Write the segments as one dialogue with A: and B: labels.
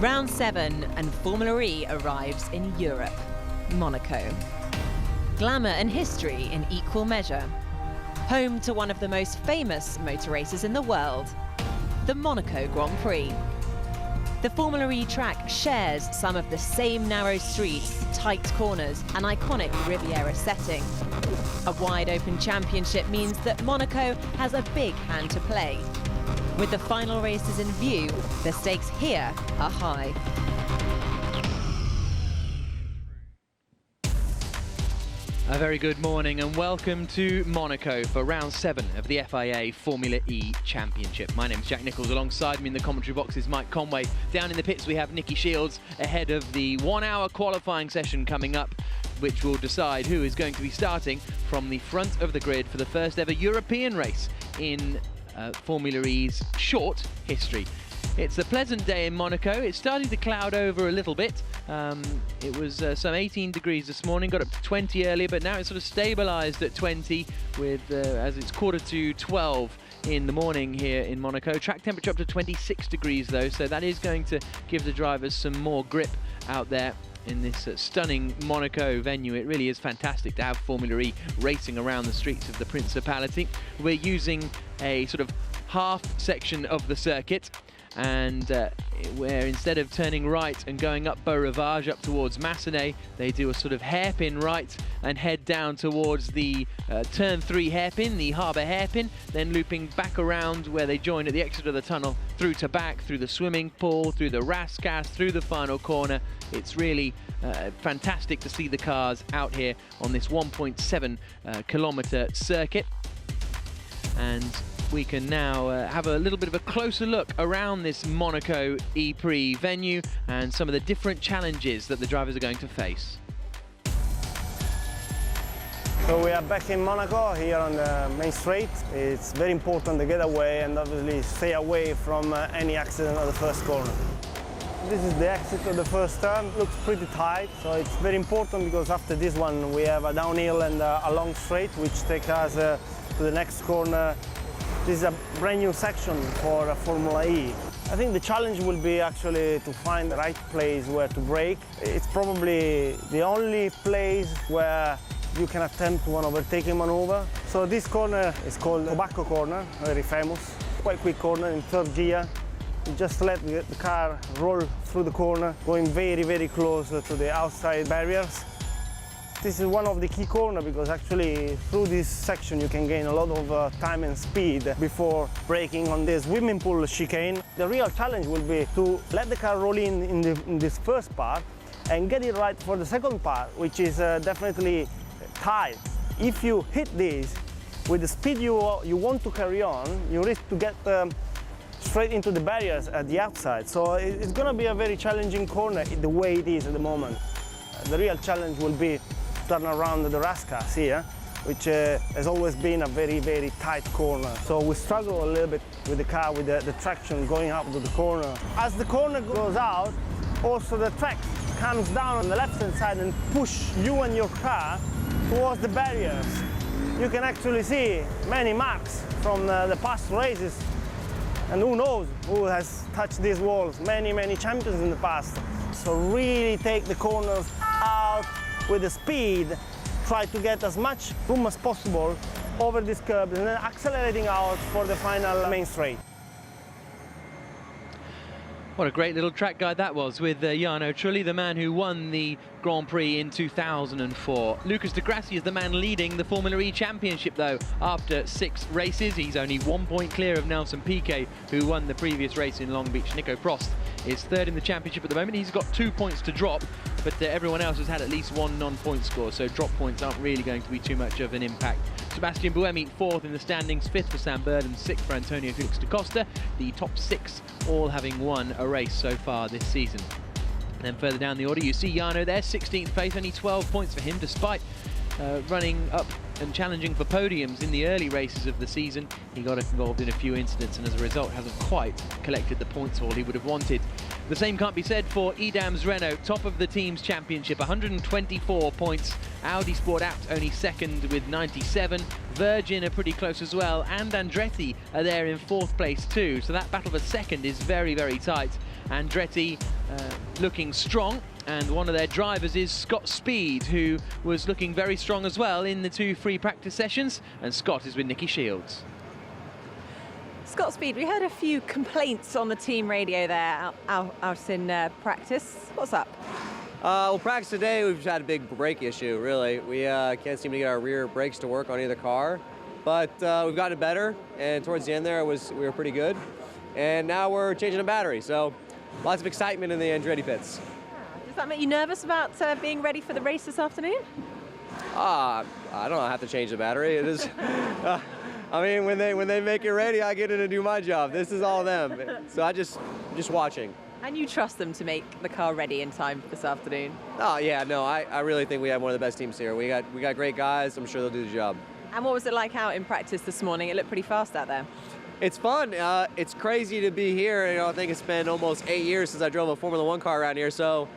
A: Round 7 and Formula E arrives in Europe, Monaco. Glamour and history in equal measure. Home to one of the most famous motor races in the world, the Monaco Grand Prix. The Formula E track shares some of the same narrow streets, tight corners and iconic Riviera setting. A wide open championship means that Monaco has a big hand to play. With the final races in view, the stakes here are high.
B: A very good morning and welcome to Monaco for round 7 of the FIA Formula E Championship. My name's Jack Nichols. Alongside me in the commentary box is Mike Conway. Down in the pits we have Nicky Shields ahead of the 1-hour qualifying session coming up, which will decide who is going to be starting from the front of the grid for the first ever European race in Formula E's short history. It's a pleasant day in Monaco. It's starting to cloud over a little bit. It was some 18 degrees this morning, got up to 20 earlier, but now it's sort of stabilized at 20 with as it's 11:45 in the morning here in Monaco. Track temperature up to 26 degrees though, so that is going to give the drivers some more grip out there in this stunning Monaco venue. It really is fantastic to have Formula E racing around the streets of the Principality. We're using a sort of half section of the circuit, and where instead of turning right and going up Beau Rivage up towards Massenet, they do a sort of hairpin right and head down towards the turn 3 hairpin, the harbour hairpin, then looping back around where they join at the exit of the tunnel, through to back, through the swimming pool, through the Rascasse, through the final corner. It's really fantastic to see the cars out here on this 1.7 kilometre circuit. And we can now have a little bit of a closer look around this Monaco E-Prix venue and some of the different challenges that the drivers are going to face.
C: So we are back in Monaco, here on the main straight. It's very important to get away and obviously stay away from any accident on the first corner. This is the exit of the first turn. Looks pretty tight, so it's very important because after this one we have a downhill and a long straight which take us to the next corner. This is a brand new section for Formula E. I think the challenge will be actually to find the right place where to brake. It's probably the only place where you can attempt one overtaking maneuver. So this corner is called Tobacco Corner, very famous. Quite quick corner in third gear. You just let the car roll through the corner, going very, very close to the outside barriers. This is one of the key corners because actually through this section you can gain a lot of time and speed before braking on this swimming pool chicane. The real challenge will be to let the car roll in this first part and get it right for the second part, which is definitely tight. If you hit this with the speed you want to carry on, you risk to get straight into the barriers at the outside. So it's going to be a very challenging corner the way it is at the moment. The real challenge will be turn around the Rascasse here, which has always been a very, very tight corner. So we struggle a little bit with the car, with the traction going up to the corner. As the corner goes out, also the track comes down on the left-hand side and push you and your car towards the barriers. You can actually see many marks from the past races, and who knows who has touched these walls, many, many champions in the past. So really take the corners out with the speed, try to get as much room as possible over this curb and then accelerating out for the final main straight.
B: What a great little track guide that was with Jarno Trulli, the man who won the Grand Prix in 2004. Lucas Di Grassi is the man leading the Formula E Championship though. After 6 races, he's only 1 point clear of Nelson Piquet, who won the previous race in Long Beach. Nico Prost is third in the championship at the moment. He's got 2 points to drop, but everyone else has had at least 1 non-point score, so drop points aren't really going to be too much of an impact. Sebastian Buemi 4th in the standings, 5th for Sam Bird and 6th for Antonio Felix da Costa. The top 6 all having won a race so far this season. And then further down the order you see Jarno there, 16th place, only 12 points for him despite running up and challenging for podiums in the early races of the season. He got involved in a few incidents and as a result hasn't quite collected the points haul he would have wanted. The same can't be said for Idams Renault, top of the team's championship, 124 points. Audi Sport Apt only second with 97. Virgin are pretty close as well, and Andretti are there in 4th place too. So that battle for second is very, very tight. Andretti looking strong, and one of their drivers is Scott Speed, who was looking very strong as well in the 2 free practice sessions, and Scott is with Nicky Shields.
A: Scott Speed, we heard a few complaints on the team radio there out in practice. What's up?
D: Well, practice today, we've had a big brake issue, really. We can't seem to get our rear brakes to work on either car, but we've gotten better, and towards the end there, we were pretty good. And now we're changing the battery, so lots of excitement in the Andretti pits.
A: Does that make you nervous about being ready for the race this afternoon?
D: I don't have to change the battery. It is. I mean, when they make it ready, I get in and do my job. This is all them. So I'm just watching.
A: And you trust them to make the car ready in time this afternoon?
D: Oh yeah, no, I really think we have one of the best teams here. We got great guys. I'm sure they'll do the job.
A: And what was it like out in practice this morning? It looked pretty fast out there.
D: It's fun. It's crazy to be here. You know, I think it's been almost 8 years since I drove a Formula 1 car around here. So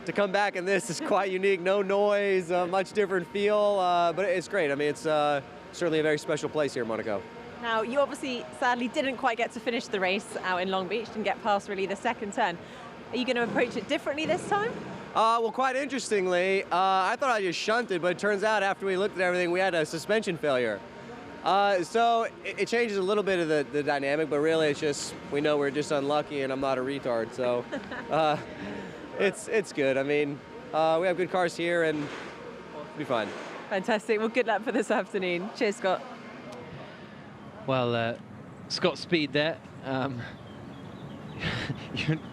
D: to come back in this is quite unique. No noise, much different feel, but it's great. I mean, it's certainly a very special place here in Monaco.
A: Now, you obviously, sadly, didn't quite get to finish the race out in Long Beach, didn't get past really the second turn. Are you going to approach it differently this time?
D: Well, quite interestingly, I thought I just shunted, but it turns out after we looked at everything, we had a suspension failure. So it changes a little bit of the dynamic, but really it's just, we know we're just unlucky and I'm not a retard, so it's good. I mean, we have good cars here and it'll be fine.
A: Fantastic. Well, good luck for this afternoon. Cheers, Scott.
B: Well, Scott Speed there.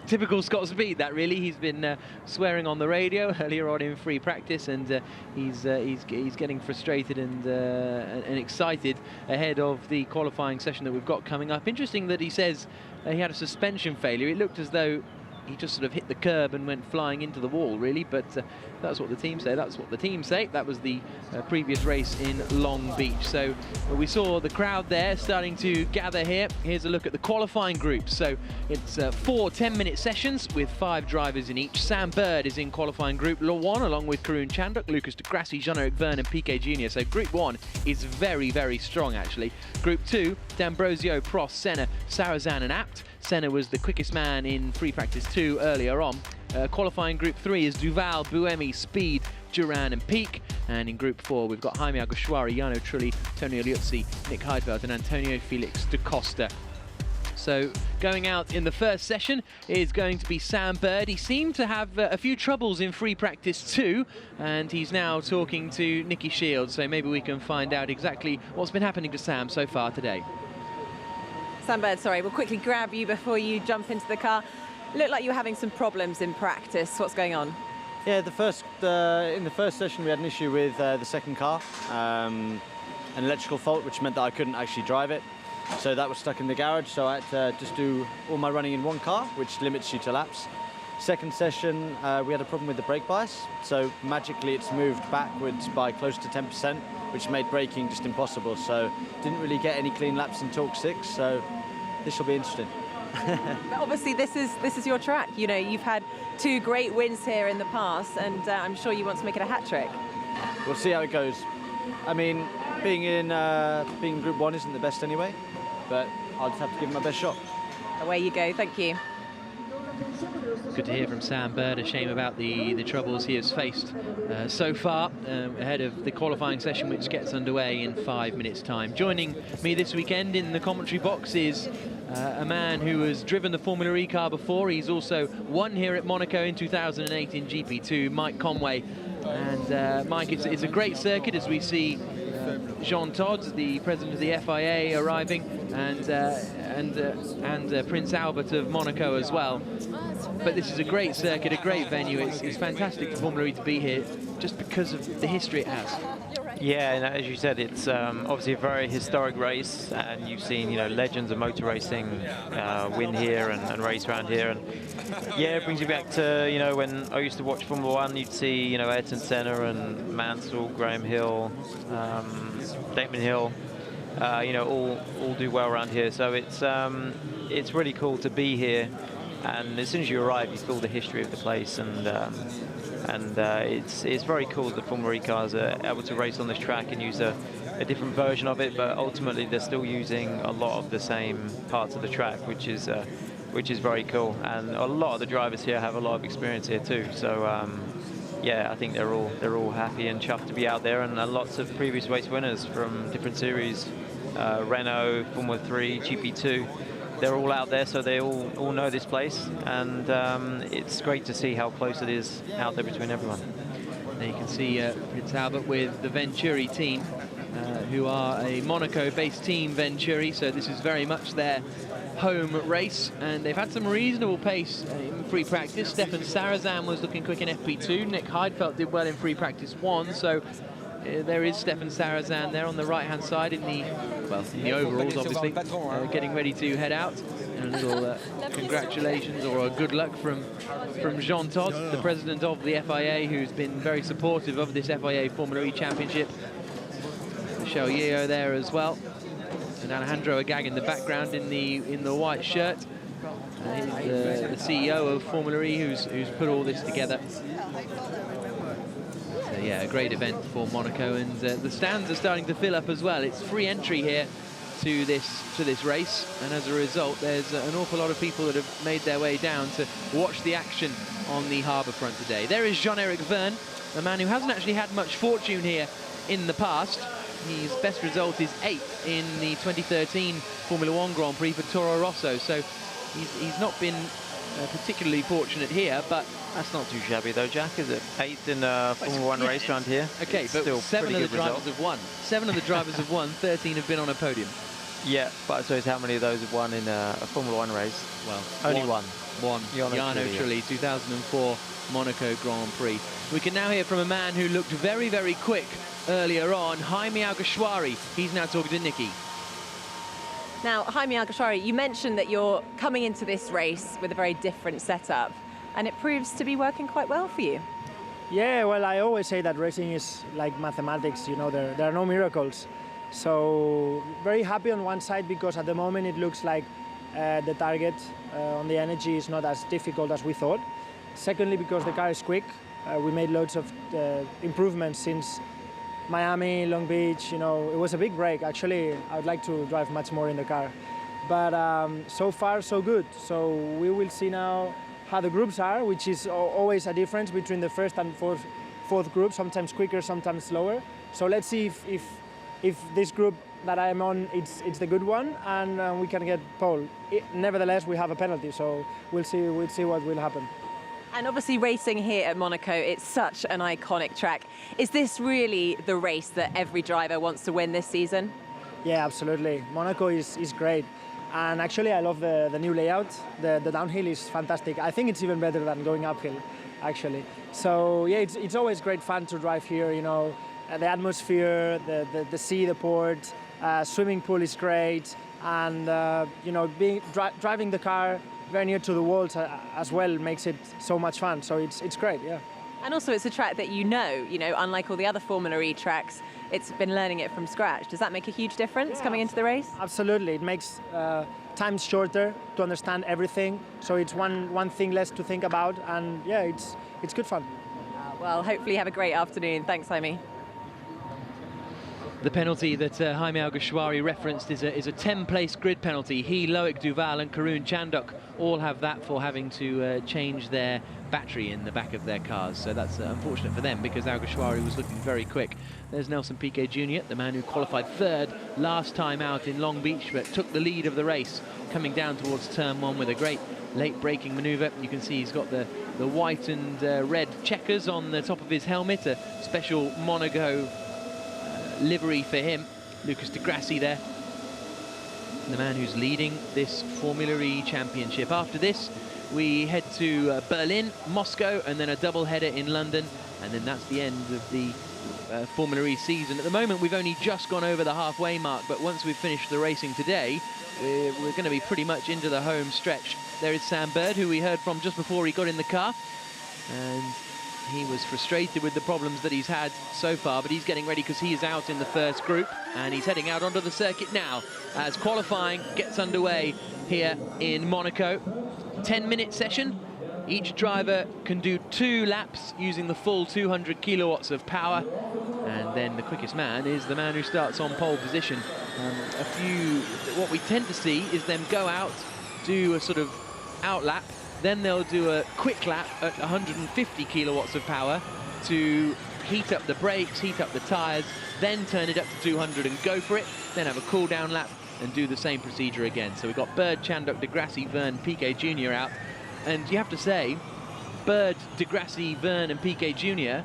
B: Typical Scott Speed, that really. He's been swearing on the radio earlier on in free practice, and he's getting frustrated and excited ahead of the qualifying session that we've got coming up. Interesting that he says he had a suspension failure. It looked as though he just sort of hit the curb and went flying into the wall, really, but that's what the team say. That's what the team say. That was the previous race in Long Beach. So we saw the crowd there starting to gather here. Here's a look at the qualifying groups. So it's 4 10-minute sessions with 5 drivers in each. Sam Bird is in qualifying group 1 along with Karun Chandok, Lucas de Grassi, Jean-Eric Verne and Piquet Jr. So group 1 is very, very strong, actually. Group 2, D'Ambrosio, Prost, Senna, Sarrazin and Abt. Senna was the quickest man in free practice 2 earlier on. Qualifying group 3 is Duval, Buemi, Speed, Duran and Peak. And in group 4 we've got Jaime Alguersuari, Jarno Trulli, Tony Liuzzi, Nick Heidfeld and Antonio Felix da Costa. So going out in the first session is going to be Sam Bird. He seemed to have a few troubles in free practice 2, and he's now talking to Nicky Shields, so maybe we can find out exactly what's been happening to Sam so far today.
A: Sam Bird, sorry, we'll quickly grab you before you jump into the car. Looked like you were having some problems in practice. What's going on?
E: Yeah, in the first session we had an issue with the second car, an electrical fault, which meant that I couldn't actually drive it. So that was stuck in the garage, so I had to just do all my running in one car, which limits you to laps. Second session, we had a problem with the brake bias, so magically it's moved backwards by close to 10%, which made braking just impossible. So didn't really get any clean laps in Talk 6, so this will be interesting.
A: But obviously this is your track. You know, you've had 2 great wins here in the past, and I'm sure you want to make it a hat trick.
E: We'll see how it goes. I mean, being in Group 1 isn't the best anyway, but I'll just have to give it my best shot.
A: Away you go. Thank you.
B: Good to hear from Sam Bird. A shame about the troubles he has faced so far ahead of the qualifying session, which gets underway in 5 minutes' time. Joining me this weekend in the commentary box is a man who has driven the Formula E car before. He's also won here at Monaco in 2008 in GP2, Mike Conway. And Mike, it's a great circuit as we see Jean Todt, the president of the FIA, arriving, and Prince Albert of Monaco as well. But this is a great circuit, a great venue. It's fantastic for Formula E to be here just because of the history it has.
F: Yeah, and as you said, it's obviously a very historic race, and you've seen, you know, legends of motor racing win here and race around here, and yeah, it brings you back to, you know, when I used to watch Formula 1. You'd see, you know, Ayrton Senna and Mansell, Graham Hill, Damon Hill, you know, all do well around here. So it's really cool to be here, and as soon as you arrive, you feel the history of the place, and it's very cool that Formula E cars are able to race on this track and use a different version of it, but ultimately they're still using a lot of the same parts of the track, which is which is very cool. And a lot of the drivers here have a lot of experience here too. So yeah, I think they're all happy and chuffed to be out there, and lots of previous race winners from different series, Renault, Formula 3, GP2. They're all out there, so they all know this place, and it's great to see how close it is out there between everyone.
B: There you can see Prince Albert with the Venturi team, who are a Monaco-based team, Venturi, so this is very much their home race, and they've had some reasonable pace in free practice. Stefan Sarazan was looking quick in FP2. Nick Heidfeld did well in free practice 1, so there is Stefan Sarazan there on the right-hand side in the overalls, obviously, getting ready to head out. And a little congratulations or a good luck from Jean Todt, the president of the FIA, who's been very supportive of this FIA Formula E Championship. Michel Yeo there as well, and Alejandro Agag in the background in the white shirt. He's the CEO of Formula E, who's put all this together. So yeah, a great event for Monaco, and the stands are starting to fill up as well. It's free entry here to this race, and as a result, there's an awful lot of people that have made their way down to watch the action on the harbour front today. There is Jean-Eric Vergne, a man who hasn't actually had much fortune here in the past. His best result is 8th in the 2013 Formula 1 Grand Prix for Toro Rosso, so he's not been particularly fortunate here, but
F: that's not too shabby though, Jack, is it? 8th in a Formula 1 race around here.
B: Okay, but
F: still
B: 7 of the drivers have won. 7 of the drivers have won, 13 have been on a podium.
F: Yeah, but I suppose how many of those have won in a Formula 1 race?
B: Well,
F: only one.
B: Jarno Trulli, 2004 Monaco Grand Prix. We can now hear from a man who looked very, very quick earlier on, Jaime Alguersuari. He's now talking to Nikki.
A: Now, Jaime Alguersuari, you mentioned that you're coming into this race with a very different setup, and it proves to be working quite well for you.
G: Yeah, well, I always say that racing is like mathematics, you know, there are no miracles. So very happy on one side because at the moment it looks like the target on the energy is not as difficult as we thought. Secondly, because the car is quick. We made loads of improvements since Miami, Long Beach, you know, it was a big break. Actually, I would like to drive much more in the car. But so far, so good. So we will see now how the groups are, which is always a difference between the first and fourth group, sometimes quicker, sometimes slower. So let's see if this group that I'm on, it's the good one, and we can get pole. Nevertheless, we have a penalty, so we'll see what will happen.
A: And obviously racing here at Monaco, it's such an iconic track. Is this really the race that every driver wants to win this season?
G: Yeah, absolutely. Monaco is great. And actually, I love the new layout. The downhill is fantastic. I think it's even better than going uphill, actually. So yeah, it's always great fun to drive here, you know. The atmosphere, the sea, the port, swimming pool is great. And, you know, driving the car very near to the walls as well makes it so much fun. So it's great, yeah.
A: And also it's a track that you know, unlike all the other Formula E tracks, it's been learning it from scratch. Does that make a huge difference coming into the race?
G: Absolutely. It makes times shorter to understand everything. So it's one thing less to think about. And yeah, it's good fun.
A: Well, hopefully you have a great afternoon. Thanks, Jaime.
B: The penalty that Jaime Alguersuari referenced is a 10-place grid penalty. He, Loic Duval and Karun Chandok all have that for having to change their battery in the back of their cars. So that's unfortunate for them because Alguersuari was looking very quick. There's Nelson Piquet Jr., the man who qualified 3rd last time out in Long Beach, but took the lead of the race coming down towards turn 1 with a great late braking manoeuvre. You can see he's got the white and red checkers on the top of his helmet, a special Monaco livery for him. Lucas de Grassi there, the man who's leading this Formula E Championship. After this, we head to Berlin, Moscow, and then a double header in London, and then that's the end of the Formula E season. At the moment, we've only just gone over the halfway mark, but once we've finished the racing today, we're going to be pretty much into the home stretch. There is Sam Bird, who we heard from just before he got in the car, and he was frustrated with the problems that he's had so far, but he's getting ready because he is out in the first group, and he's heading out onto the circuit now as qualifying gets underway here in Monaco. 10-minute session. Each driver can do 2 laps using the full 200 kilowatts of power, and then the quickest man is the man who starts on pole position. What we tend to see is them go out, do a sort of out lap, then they'll do a quick lap at 150 kilowatts of power to heat up the brakes, heat up the tyres, then turn it up to 200 and go for it, then have a cool down lap and do the same procedure again. So we've got Bird, Chandok, Degrassi, Verne, Piquet Jr. out. And you have to say, Bird, Degrassi, Verne and Piquet Jr.,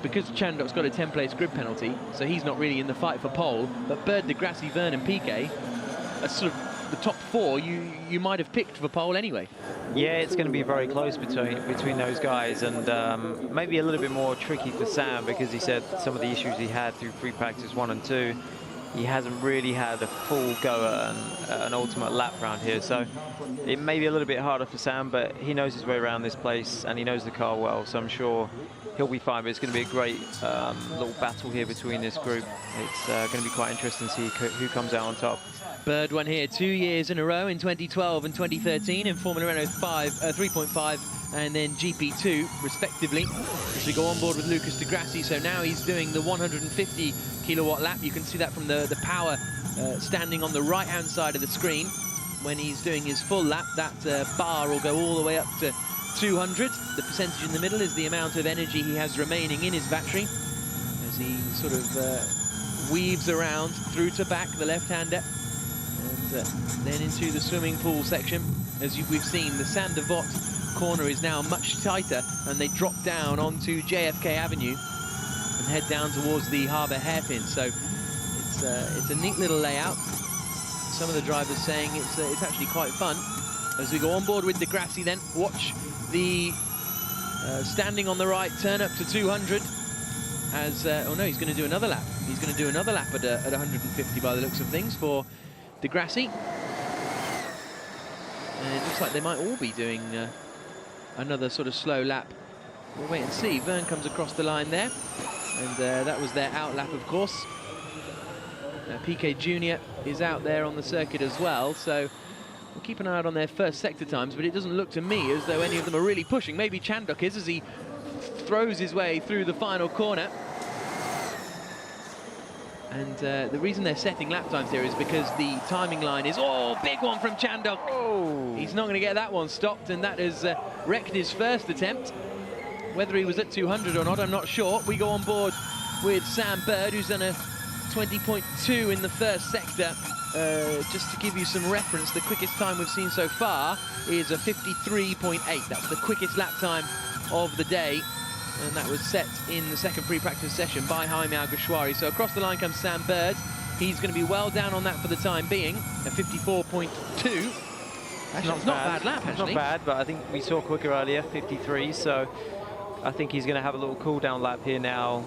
B: because Chandok's got a 10-place grid penalty, so he's not really in the fight for pole, but Bird, Degrassi, Verne and Piquet are sort of the top 4 you might have picked for pole anyway.
F: Yeah, it's going to be very close between those guys, and maybe a little bit more tricky for Sam, because he said some of the issues he had through free practice 1 and 2, he hasn't really had a full go at an ultimate lap round here, so it may be a little bit harder for Sam, but he knows his way around this place and he knows the car well, so I'm sure he'll be fine. But it's going to be a great little battle here between this group. It's going to be quite interesting to see who comes out on top.
B: Bird won here 2 years in a row, in 2012 and 2013 in Formula Renault 3.5 and then GP2 respectively, as we go on board with Lucas Degrassi. So now he's doing the 150 kilowatt lap. You can see that from the power standing on the right hand side of the screen. When he's doing his full lap, that bar will go all the way up to 200. The percentage in the middle is the amount of energy he has remaining in his battery, as he sort of weaves around through to back, the left-hander, and then into the swimming pool section. As we've seen, the Saint Devot corner is now much tighter, and they drop down onto JFK Avenue and head down towards the harbour hairpin. So it's a neat little layout. Some of the drivers saying it's actually quite fun. As we go on board with Degrassi, then watch the standing on the right turn up to 200. As oh no, he's going to do another lap. He's going to do another lap at 150 by the looks of things for Degrassi. And it looks like they might all be doing another sort of slow lap. We'll wait and see. Verne comes across the line there, and that was their out lap, of course. Piquet Jr. is out there on the circuit as well, so we'll keep an eye out on their first sector times, but it doesn't look to me as though any of them are really pushing. Maybe Chandok is, as he throws his way through the final corner. And the reason they're setting lap times here is because the timing line is, oh, big one from Chandok. Oh. He's not going to get that one stopped, and that has wrecked his first attempt. Whether he was at 200 or not, I'm not sure. We go on board with Sam Bird, who's done a 20.2 in the first sector. Just to give you some reference, the quickest time we've seen so far is a 53.8. That's the quickest lap time of the day, and that was set in the second pre-practice session by Jaime Alguersuari. So across the line comes Sam Bird. He's going to be well down on that for the time being, a 54.2. Actually, not a bad lap, actually.
F: Not bad, but I think we saw quicker earlier, 53, so I think he's going to have a little cool-down lap here now,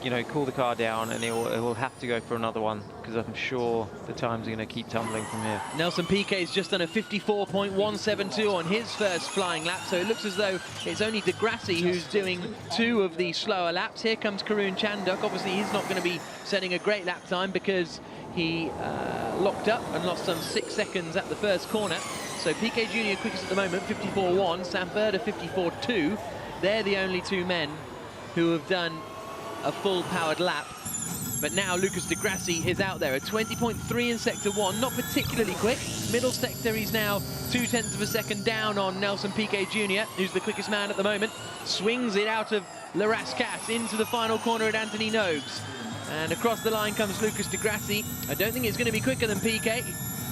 F: you know, cool the car down, and he'll have to go for another one, because I'm sure the times are going to keep tumbling from here.
B: Nelson Piquet's just done a 54.172 on his first flying lap, so it looks as though it's only Degrassi who's doing 2 of the slower laps. Here comes Karun Chandok. Obviously, he's not going to be setting a great lap time because he locked up and lost some 6 seconds at the first corner. So Piquet Jr. quickest at the moment, 54.1. Sam Bird, a 54.2. They're the only 2 men who have done a full powered lap. But now Lucas Degrassi is out there, a 20.3 in sector 1, not particularly quick. Middle sector, he's now 0.2 of a second down on Nelson Piquet Jr., who's the quickest man at the moment. Swings it out of Le Rascasse into the final corner at Anthony Nogues. And across the line comes Lucas Degrassi. I don't think it's going to be quicker than Piquet.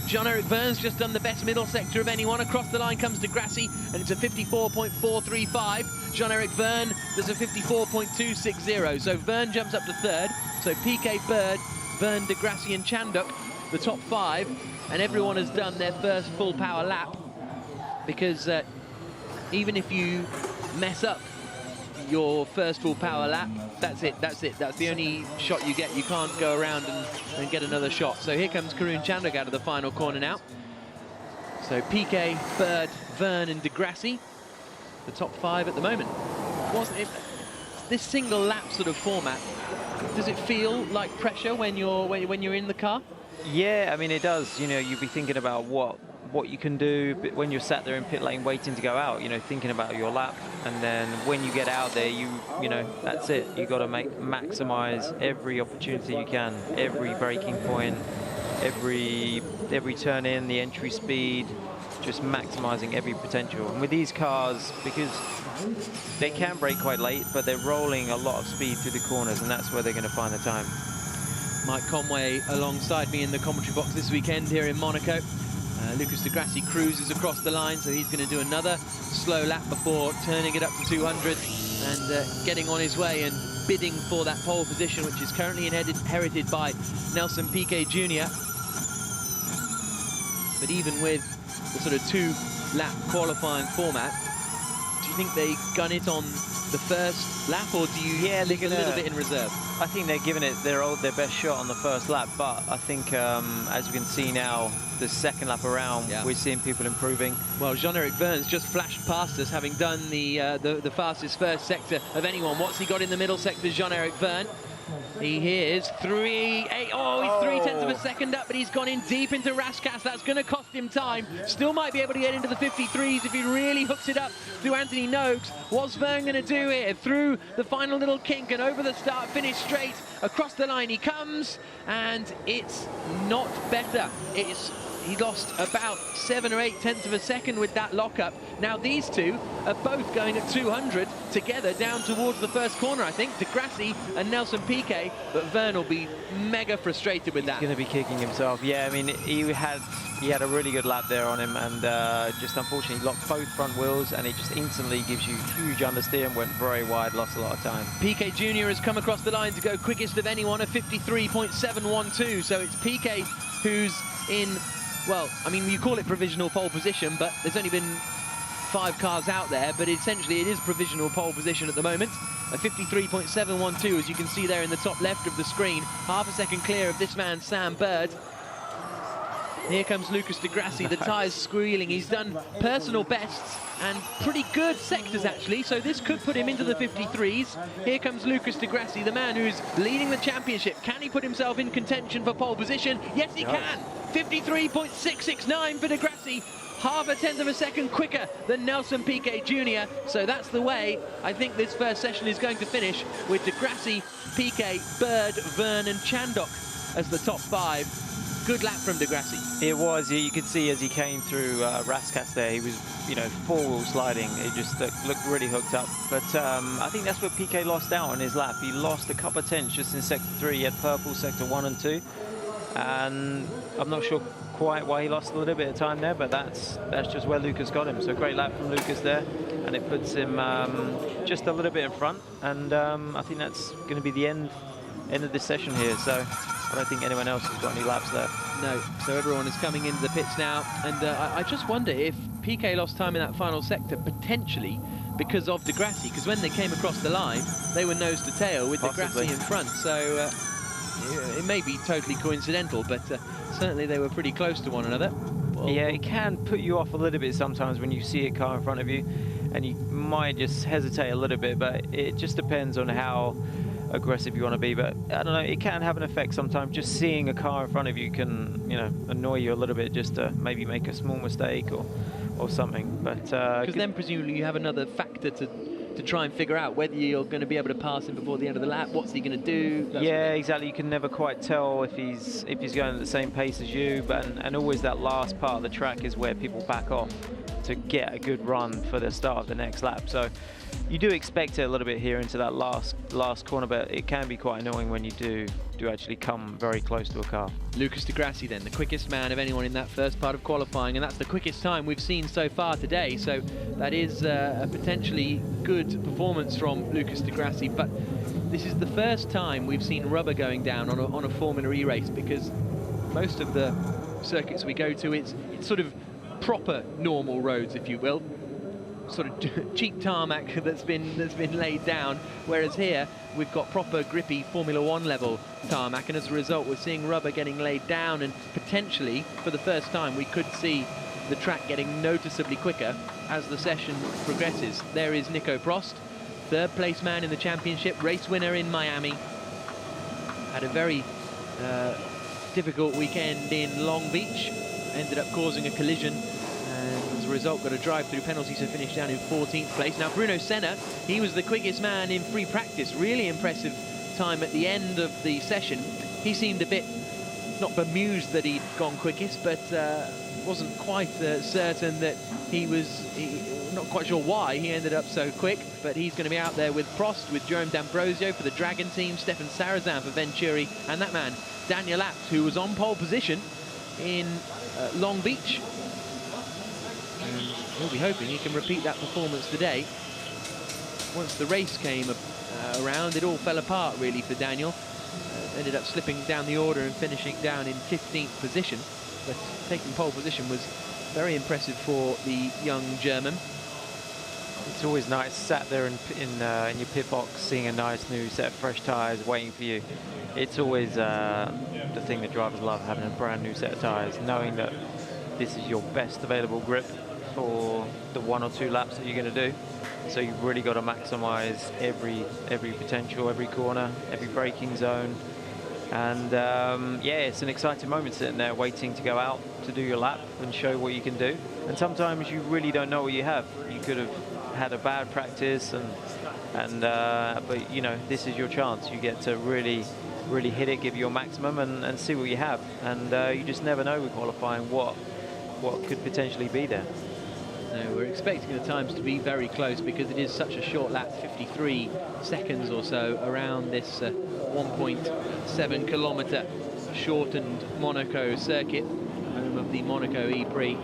B: Jean-Eric Verne's just done the best middle sector of anyone. Across the line comes Degrassi, and it's a 54.435. Jean-Eric Verne does a 54.260. So Verne jumps up to 3rd. So Piquet, Bird, Verne, Degrassi and Chandok, the top 5. And everyone has done their first full power lap. Because even if you mess up your first full power lap, that's it. That's the only shot you get. You can't go around and get another shot. So here comes Karun Chandok out of the final corner now. So Piquet, Bird, Verne and Degrassi, the top 5 at the moment. Wasn't it this single lap sort of format? Does it feel like pressure when you're in the car?
F: Yeah, I mean it does. You know, you'd be thinking about what you can do when you're sat there in pit lane waiting to go out, you know, thinking about your lap, and then when you get out there, you know, that's it. You got to maximize every opportunity you can, every braking point, every turn in, the entry speed, just maximising every potential. And with these cars, because they can brake quite late, but they're rolling a lot of speed through the corners, and that's where they're going to find the time.
B: Mike Conway alongside me in the commentary box this weekend here in Monaco. Lucas Di Grassi cruises across the line, so he's going to do another slow lap before turning it up to 200 and getting on his way and bidding for that pole position, which is currently inherited by Nelson Piquet Jr. But even with the sort of 2-lap qualifying format, do you think they gun it on the first lap, or do you think a little bit in reserve?
F: I think they're giving it their best shot on the first lap, but I think as we can see now, the second lap around, we're seeing people improving.
B: Well, Jean-Eric Vergne's just flashed past us, having done the fastest first sector of anyone. What's he got in the middle sector, Jean-Eric Vergne? He is 3.8. Oh, he's 0.3 of a second up, but he's gone in deep into Raskas. That's going to cost him time. Still might be able to get into the 53s if he really hooks it up through Anthony Noakes. What's Vergne going to do here? Through the final little kink and over the start, finish straight. Across the line he comes, and it's not better. He lost about 7 or 8 of a second with that lockup. Now these two are both going at 200 together down towards the first corner, I think, Di Grassi and Nelson Piquet, but Vergne will be mega frustrated with that.
F: He's going to be kicking himself. Yeah, I mean, he had a really good lap there on him, and just unfortunately locked both front wheels, and it just instantly gives you huge understeer and went very wide, lost a lot of time.
B: Piquet Jr. has come across the line to go quickest of anyone, a 53.712, so it's Piquet who's in, well, I mean, you call it provisional pole position, but there's only been 5 cars out there, but essentially it is provisional pole position at the moment. A 53.712, as you can see there in the top left of the screen, half a second clear of this man, Sam Bird. Here comes Lucas Di Grassi, the tyres squealing. He's done personal bests and pretty good sectors, actually, so this could put him into the 53s. Here comes Lucas Di Grassi, the man who's leading the championship. Can he put himself in contention for pole position? Yes, he can. 53.669 for Di Grassi. Half a 10th of a second quicker than Nelson Piquet Jr. So that's the way I think this first session is going to finish, with Di Grassi, Piquet, Bird, Vergne and Chandok as the top 5. Good lap from Di Grassi.
F: It was. You could see as he came through Raskas there, he was, you know, 4-wheel sliding. It just looked really hooked up. But I think that's where Piquet lost out on his lap. He lost a couple of tenths just in sector 3. He had purple sector 1 and 2. And I'm not sure quite why he lost a little bit of time there, but that's just where Lucas got him. So great lap from Lucas there, and it puts him just a little bit in front. And I think that's going to be the end of this session here. So I don't think anyone else has got any laps left.
B: No, so everyone is coming into the pits now, and I just wonder if Piquet lost time in that final sector, potentially because of Di Grassi, because when they came across the line, they were nose to tail with Di Grassi in front. So it may be totally coincidental, but certainly they were pretty close to one another. Well,
F: yeah, it can put you off a little bit sometimes when you see a car in front of you, and you might just hesitate a little bit, but it just depends on how aggressive you want to be. But I don't know, it can have an effect sometimes. Just seeing a car in front of you can, you know, annoy you a little bit, just to maybe make a small mistake or something. But
B: because then presumably you have another factor to try and figure out whether you're going to be able to pass him before the end of the lap. What's he going to do?
F: Yeah, exactly. You can never quite tell if he's going at the same pace as you. But and always that last part of the track is where people back off to get a good run for the start of the next lap. So you do expect it a little bit here into that last corner, but it can be quite annoying when you do actually come very close to a car.
B: Lucas Di Grassi then, the quickest man of anyone in that first part of qualifying, and that's the quickest time we've seen so far today. So that is a potentially good performance from Lucas Di Grassi, but this is the first time we've seen rubber going down on a Formula E race, because most of the circuits we go to, it's sort of proper normal roads, if you will, sort of cheap tarmac that's been laid down, whereas here we've got proper grippy Formula 1 level tarmac, and as a result we're seeing rubber getting laid down, and potentially for the first time we could see the track getting noticeably quicker as the session progresses. There is Nico Prost, third place man in the championship, race winner in Miami, had a very difficult weekend in Long Beach, ended up causing a collision, and as a result got a drive-through penalty, so finished down in 14th place. Now Bruno Senna, he was the quickest man in free practice, really impressive time at the end of the session. He seemed a bit, not bemused that he'd gone quickest, but wasn't quite certain that not quite sure why he ended up so quick, but he's going to be out there with Prost, with Jerome D'Ambrosio for the Dragon team, Stefan Sarazan for Venturi, and that man, Daniel Abt, who was on pole position in Long Beach. And we'll be hoping he can repeat that performance today. Once the race came around, it all fell apart really for Daniel. Ended up slipping down the order and finishing down in 15th position. But taking pole position was very impressive for the young German.
F: It's always nice sat there in your pit box, seeing a nice new set of fresh tyres waiting for you. It's always the thing that drivers love, having a brand new set of tyres, knowing that this is your best available grip for the 1 or 2 laps that you're going to do. So you've really got to maximise every potential, every corner, every braking zone. And yeah, it's an exciting moment sitting there waiting to go out to do your lap and show what you can do. And sometimes you really don't know what you have. You could have had a bad practice, but you know, this is your chance. You get to really hit it, give your maximum, and see what you have. And you just never know with qualifying what could potentially be there.
B: No, we're expecting the times to be very close because it is such a short lap, 53 seconds or so around this 1.7 kilometre shortened Monaco circuit, home of the Monaco E-Prix.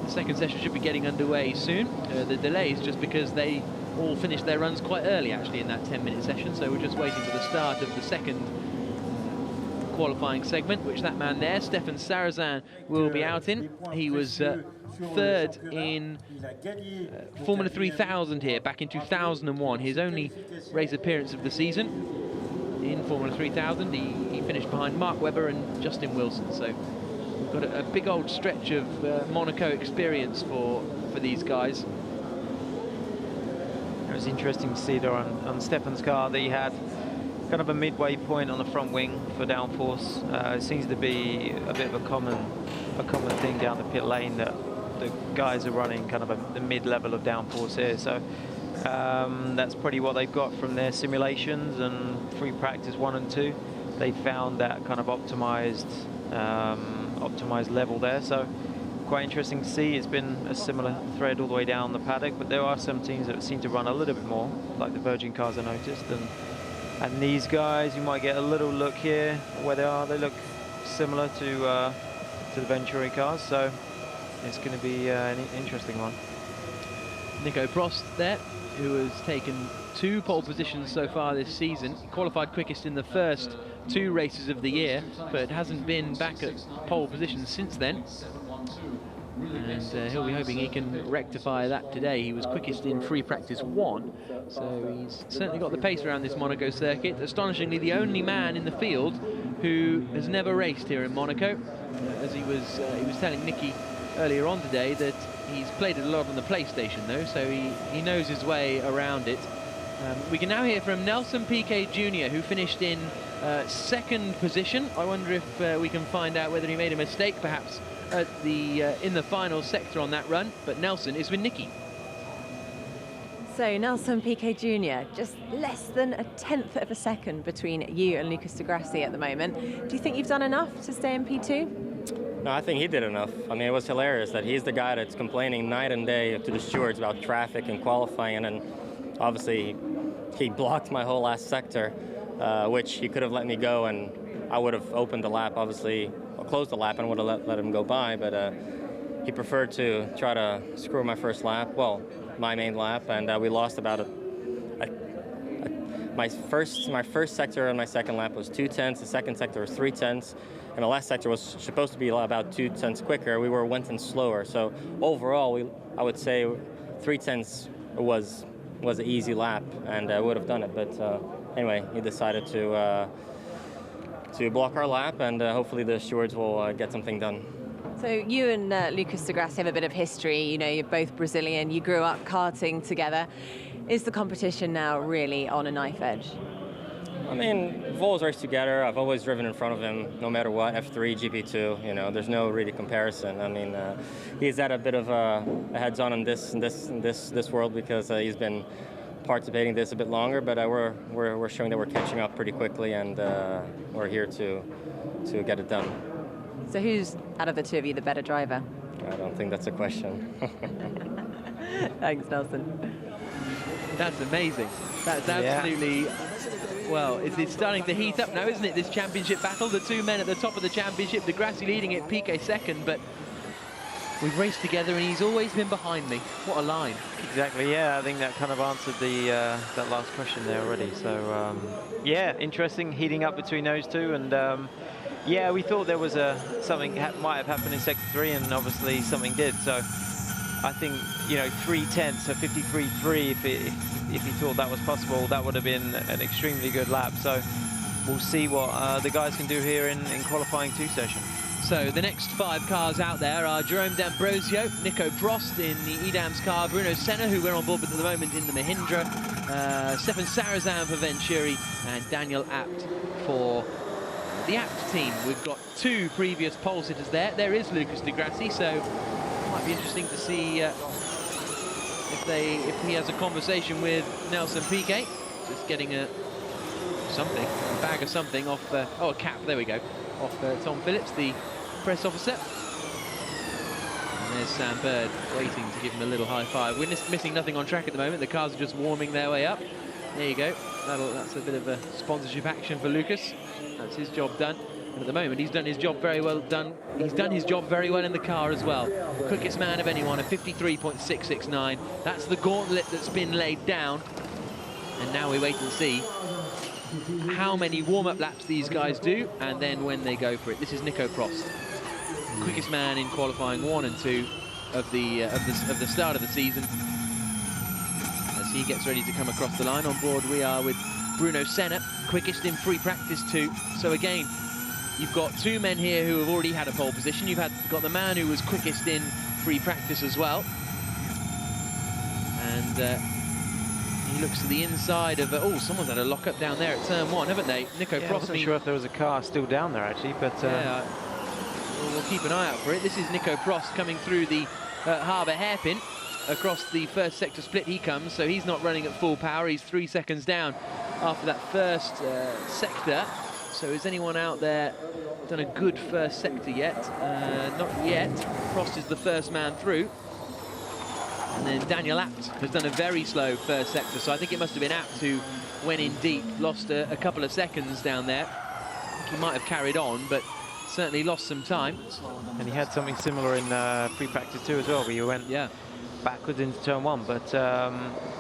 B: The second session should be getting underway soon. The delay is just because they all finished their runs quite early actually in that 10-minute session, so we're just waiting for the start of the second qualifying segment, which that man there, Stefan Sarazan, will be out in. He was third in Formula 3000 here back in 2001, his only race appearance of the season in Formula 3000. He finished behind Mark Webber and Justin Wilson, so we've got a big old stretch of Monaco experience for these guys.
F: It was interesting to see there on Stefan's car that he had kind of a midway point on the front wing for downforce. It seems to be a bit of a common thing down the pit lane that the guys are running kind of the mid-level of downforce here. So that's pretty what they've got from their simulations and free practice 1 and 2. They found that kind of optimized level there. So quite interesting to see. It's been a similar thread all the way down the paddock, but there are some teams that seem to run a little bit more, like the Virgin cars I noticed, and these guys, you might get a little look here where they are. They look similar to the Venturi cars, so it's going to be an interesting one.
B: Nico Prost there, who has taken 2 pole positions so far this season. He qualified quickest in the first 2 races of the year, but hasn't been back at pole position since then. And he'll be hoping he can rectify that today. He was quickest in free practice 1, so he's certainly got the pace around this Monaco circuit. Astonishingly, the only man in the field who has never raced here in Monaco. As he was telling Nicky earlier on today that he's played it a lot on the PlayStation though, so he knows his way around it. We can now hear from Nelson Piquet Jr., who finished in 2nd position. I wonder if we can find out whether he made a mistake perhaps at in the final sector on that run, but Nelson is with Nicky.
A: So Nelson Piquet Jr., just less than a 1/10 of a second between you and Lucas Di Grassi at the moment. Do you think you've done enough to stay in P2?
H: No, I think he did enough. I mean, it was hilarious that he's the guy that's complaining night and day to the stewards about traffic and qualifying, and obviously he blocked my whole last sector, which he could have let me go, and I would have opened the lap, obviously, or closed the lap and would have let him go by, but he preferred to try to screw my first lap, well, my main lap, and we lost about my first sector and my second lap was 2/10, the second sector was 3/10, and the last sector was supposed to be about 2/10 quicker. We were 1/10 slower, so overall, I would say 3/10 was an easy lap, and I would have done it. But anyway, he decided to block our lap, and hopefully the stewards will get something done.
A: So you and Lucas Di Grassi have a bit of history. You know, you're both Brazilian. You grew up karting together. Is the competition now really on a knife edge?
H: I mean, we've always raced together. I've always driven in front of him, no matter what, F3, GP2, you know, there's no really comparison. I mean, he's had a bit of a heads-on in this world because he's been participating in this a bit longer, but we're showing that we're catching up pretty quickly, and we're here to get it done.
A: So who's, out of the two of you, the better driver?
H: I don't think that's a question.
A: Thanks, Nelson.
B: That's amazing. That's absolutely... Well, it's starting to heat up now, isn't it, this championship battle? The two men at the top of the championship, De Grassi leading it, Piquet second, but we've raced together and he's always been behind me. What a line.
F: Exactly, yeah, I think that kind of answered the that last question there already. So, yeah, interesting, heating up between those two. And, yeah, we thought there was something might have happened in Sector 3, and obviously something did. So I think, you know, 3/10, so 53.3, if he thought that was possible, that would have been an extremely good lap. So we'll see what the guys can do here in qualifying 2 session.
B: So the next 5 cars out there are Jerome D'Ambrosio, Nico Prost in the Edam's car, Bruno Senna, who we're on board with at the moment in the Mahindra, Stefan Sarazan for Venturi, and Daniel Abt for the Abt team. We've got 2 previous pole sitters there. There is Lucas De Grassi, so it might be interesting to see if he has a conversation with Nelson Piquet. Just getting a bag of something off, oh, a cap, there we go, off Tom Phillips, the press officer. And there's Sam Bird waiting to give him a little high five. We're missing nothing on track at the moment. The cars are just warming their way up. There you go. That's a bit of a sponsorship action for Lucas. That's his job done. And at the moment, he's done his job very well done. He's done his job very well in the car as well. Quickest man of anyone, a 53.669. That's the gauntlet that's been laid down. And now we wait and see how many warm-up laps these guys do, and then when they go for it. This is Nico Prost, quickest man in qualifying 1 and 2 of the start of the season. As he gets ready to come across the line, on board we are with Bruno Senna, quickest in free practice 2. So again, you've got 2 men here who have already had a pole position. You've got the man who was quickest in free practice as well, and he looks to the inside of... oh, someone's had a lock-up down there at turn 1, haven't they? Nico Prost.
F: I wasn't sure if there was a car still down there, actually, but...
B: yeah, we'll keep an eye out for it. This is Nico Prost coming through the harbour hairpin. Across the first sector split he comes, so he's not running at full power. He's 3 seconds down after that first sector. So has anyone out there done a good first sector yet? Not yet. Prost is the first man through. And then Daniel Abt has done a very slow first sector, so I think it must have been Abt who went in deep, lost a couple of seconds down there. I think he might have carried on, but certainly lost some time.
F: And he had something similar in free practice 2 as well, where you went backwards into turn 1. But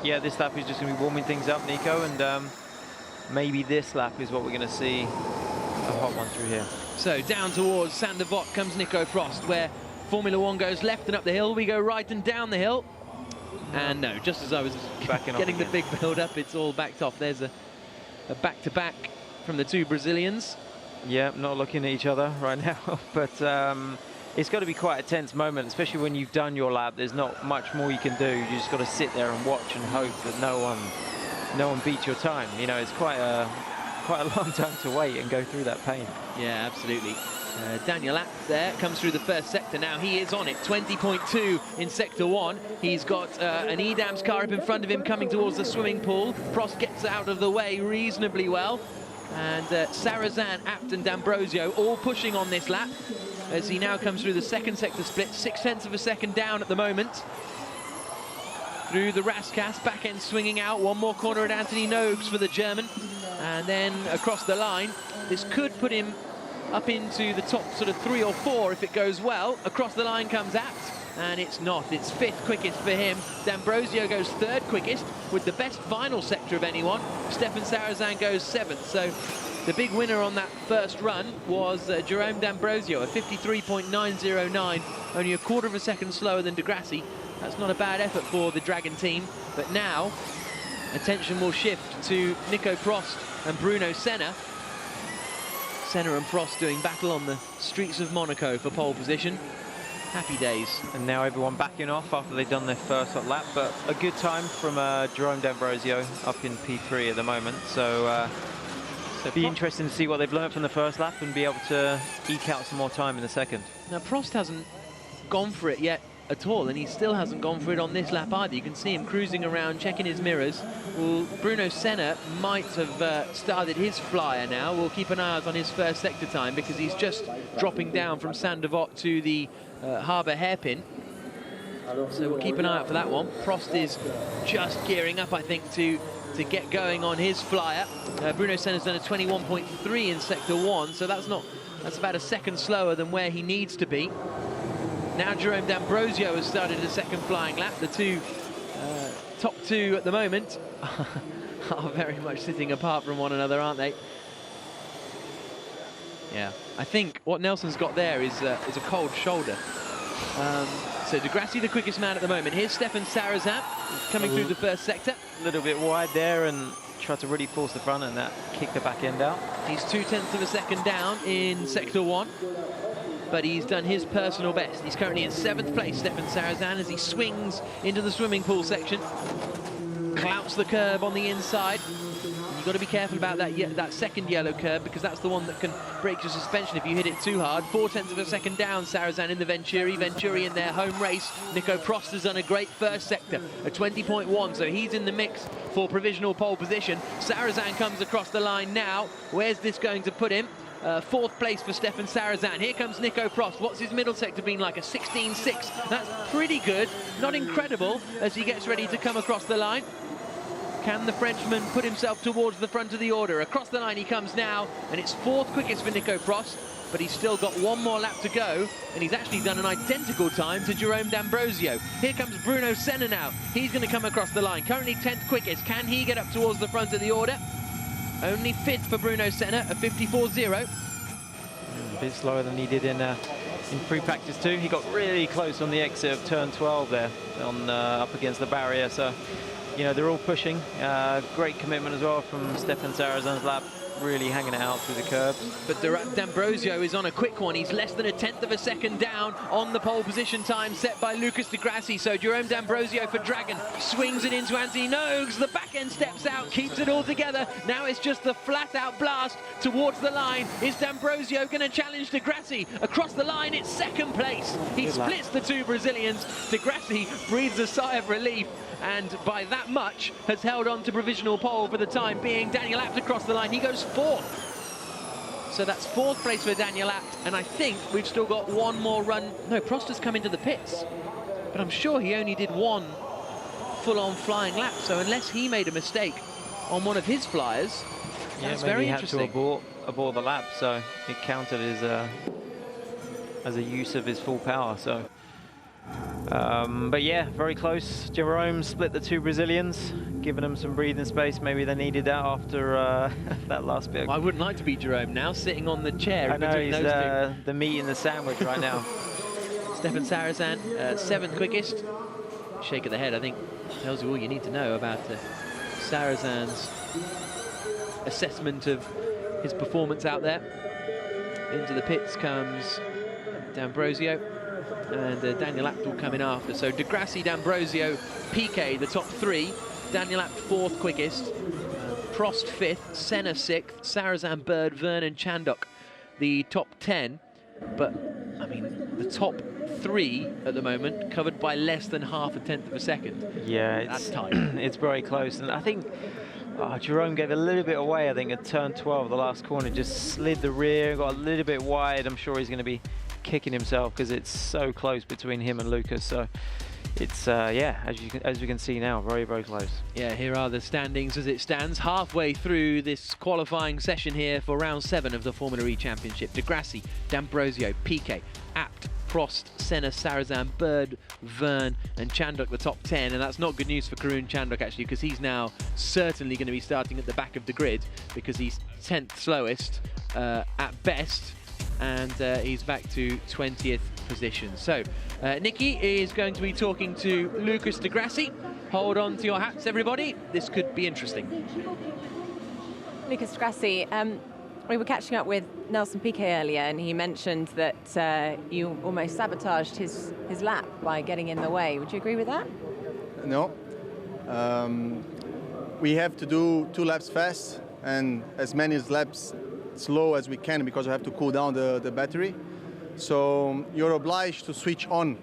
F: yeah, this lap is just going to be warming things up, Nico, and maybe this lap is what we're going to see a hot one through here.
B: So down towards Sainte-Devote comes Nico Prost, where Formula 1 goes left and up the hill, we go right and down the hill. And no, just as I was getting the big build up, it's all backed off. There's a back-to-back from the 2 Brazilians.
F: Yeah, not looking at each other right now, but it's got to be quite a tense moment, especially when you've done your lap. There's not much more you can do. You just got to sit there and watch and hope that no one beats your time. You know, it's quite a long time to wait and go through that pain.
B: Yeah, absolutely. Daniel Abt there comes through the first sector. Now he is on it, 20.2 in sector 1. He's got an Edam's car up in front of him coming towards the swimming pool. Prost gets out of the way reasonably well. And Sarazan, Abt and D'Ambrosio all pushing on this lap as he now comes through the second sector split, 0.6 of a second down at the moment. Through the Rascasse, back end swinging out, one more corner at Anthony Nogues for the German. And then across the line, this could put him up into the top sort of 3 or 4 if it goes well. Across the line comes Abt, and it's not. It's 5th quickest for him. D'Ambrosio goes 3rd quickest with the best final sector of anyone. Stefan Sarazan goes 7th. So the big winner on that first run was Jerome D'Ambrosio, a 53.909, only a quarter of a second slower than De Grassi. That's not a bad effort for the Dragon team. But now attention will shift to Nico Prost and Bruno Senna. Senna and Prost doing battle on the streets of Monaco for pole position. Happy days.
F: And now everyone backing off after they've done their first hot lap, but a good time from Jerome D'Ambrosio up in P3 at the moment. So it'll be interesting to see what they've learned from the first lap and be able to eke out some more time in the second.
B: Now Prost hasn't gone for it yet at all, and he still hasn't gone for it on this lap either. You can see him cruising around, checking his mirrors. Well, Bruno Senna might have started his flyer now. We'll keep an eye out on his first sector time because he's just dropping down from Saint-Devote to the harbour hairpin. So we'll keep an eye out for that one. Prost is just gearing up, I think, to get going on his flyer. Bruno Senna's done a 21.3 in sector 1, so that's about a second slower than where he needs to be. Now Jerome D'Ambrosio has started a second flying lap. The top two at the moment are very much sitting apart from one another, aren't they? Yeah, I think what Nelson's got there is a cold shoulder. So De Grassi the quickest man at the moment. Here's Stefan Sarrazin coming through the first sector.
F: A little bit wide there and tried to really force the front, and that kicked the back end out.
B: He's 0.2 of a second down in sector 1, but he's done his personal best. He's currently in 7th place, Stefan Sarrazin, as he swings into the swimming pool section. Clouts the curb on the inside. You've got to be careful about that second yellow curb, because that's the one that can break your suspension if you hit it too hard. 0.4 of a second down, Sarrazin in the Venturi. Venturi in their home race. Nico Prost has done a great first sector, a 20.1, so he's in the mix for provisional pole position. Sarrazin comes across the line now. Where's this going to put him? 4th place for Stefan Sarrazin. Here comes Nico Prost. What's his middle sector been like? A 16.6. That's pretty good, not incredible, as he gets ready to come across the line. Can the Frenchman put himself towards the front of the order? Across the line he comes now, and it's 4th quickest for Nico Prost, but he's still got one more lap to go, and he's actually done an identical time to Jerome D'Ambrosio. Here comes Bruno Senna now. He's going to come across the line. Currently 10th quickest. Can he get up towards the front of the order? Only 5th for Bruno Senna, a 54.0.
F: A bit slower than he did in free practice too. He got really close on the exit of turn 12 there, up against the barrier. So, you know, they're all pushing. Great commitment as well from Stefan Sarrazin's lap, really hanging it out through the curb.
B: But D'Ambrosio is on a quick one. He's less than 1/10 of a second down on the pole position time set by Lucas de Grassi. So Jerome D'Ambrosio for Dragon swings it into Anthony Nogues. The back end steps out, keeps it all together. Now it's just the flat out blast towards the line. Is D'Ambrosio going to challenge de Grassi? Across the line, it's 2nd place. He splits the two Brazilians. De Grassi breathes a sigh of relief, and by that much has held on to provisional pole for the time being. Daniel Abt across the line, he goes 4th. So that's 4th place for Daniel Abt, and I think we've still got one more run. No, Prost has come into the pits, but I'm sure he only did one full-on flying lap, so unless he made a mistake on one of his flyers, that's very interesting.
F: He had to abort the lap, so it counted as a use of his full power. So. But yeah, very close. Jerome split the two Brazilians, giving them some breathing space. Maybe they needed that after that last bit.
B: I wouldn't like to be Jerome now, sitting on the chair.
F: I know, he's the meat in the sandwich right now.
B: Stefan Sarrazin, 7th quickest. Shake of the head, I think, tells you all you need to know about Sarrazin's assessment of his performance out there. Into the pits comes D'Ambrosio, and Daniel Abt will come in after. So de Grassi, D'Ambrosio, Piquet, the top 3. Daniel Abt 4th quickest. Prost 5th, Senna 6th, Sarrazin, Bird, Vernon, Chandok the top 10. But, I mean, the top 3 at the moment covered by less than 0.5 of a second.
F: Yeah,
B: that's tight.
F: It's very close, and I think Jerome gave a little bit away. I think at turn 12, the last corner, just slid the rear, got a little bit wide. I'm sure he's going to be kicking himself because it's so close between him and Lucas. So it's yeah, as you can see now, very, very close.
B: Yeah, here are the standings as it stands halfway through this qualifying session here for round 7 of the Formula E Championship. De Grassi, D'Ambrosio, Piquet, Abt, Prost, Senna, Sarrazin, Bird, Verne and Chandok the top 10, and that's not good news for Karun Chandok actually, because he's now certainly going to be starting at the back of the grid because he's 10th slowest at best, and he's back to 20th position. So Nikki is going to be talking to Lucas de Grassi. Hold on to your hats, everybody. This could be interesting.
A: Lucas de Grassi, we were catching up with Nelson Piquet earlier, and he mentioned that you almost sabotaged his lap by getting in the way. Would you agree with that?
I: No. We have to do 2 laps fast and as many laps slow as we can because we have to cool down the battery. So you're obliged to switch on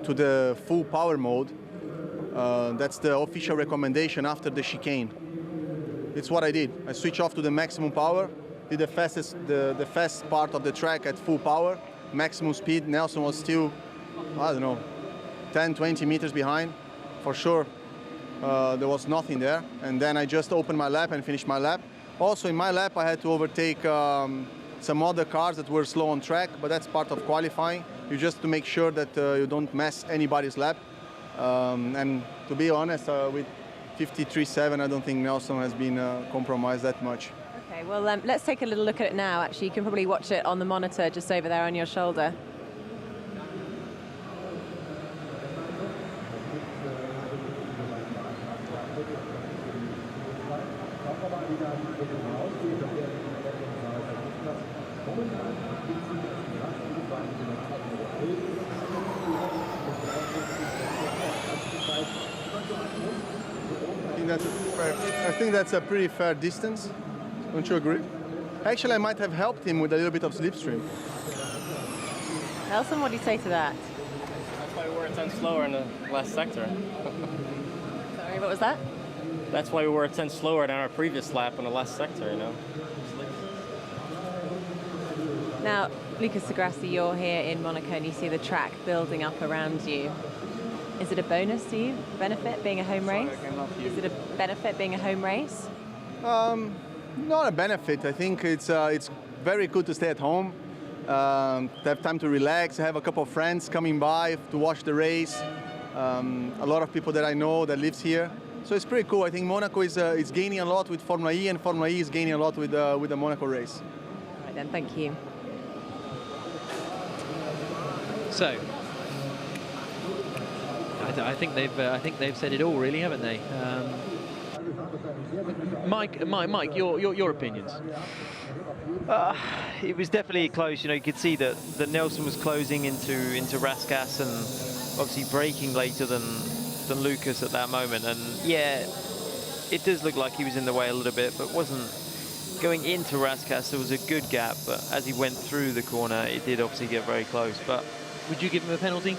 I: to the full power mode. That's the official recommendation after the chicane. It's what I did. I switched off to the maximum power, did the fast part of the track at full power, maximum speed. Nelson was still, I don't know, 10, 20 meters behind, for sure. There was nothing there. And then I just opened my lap and finished my lap. Also in my lap, I had to overtake some other cars that were slow on track, but that's part of qualifying. You just to make sure that you don't mess anybody's lap. And to be honest, with 53.7, I don't think Nelson has been compromised that much.
A: Okay, well, let's take a little look at it now. Actually, you can probably watch it on the monitor just over there on your shoulder.
I: I think that's a pretty fair distance. Don't you agree? Actually, I might have helped him with a little bit of slipstream.
A: Nelson, what do you say to that?
H: That's why we were a tenth slower in the last sector.
A: Sorry, what was that?
H: That's why we were a tenth slower than our previous lap in the last sector, you know.
A: Now, Lucas Degrassi, you're here in Monaco and you see the track building up around you. Is it a bonus to you, benefit being a home race? Is it a benefit being a home race?
I: Not a benefit. I think it's very good to stay at home, to have time to relax, have a couple of friends coming by to watch the race, a lot of people that I know that lives here. So it's pretty cool. I think Monaco is gaining a lot with Formula E, and Formula E is gaining a lot with the Monaco race.
A: All right then, thank you.
B: So, I think they've said it all, really, haven't they? Mike, your opinions.
F: It was definitely close. You know, you could see that Nelson was closing into Raskas and obviously braking later than Lucas at that moment. And yeah, it does look like he was in the way a little bit, but wasn't going into Raskas. There was a good gap, but as he went through the corner, it did obviously get very close. But
B: would you give him a penalty?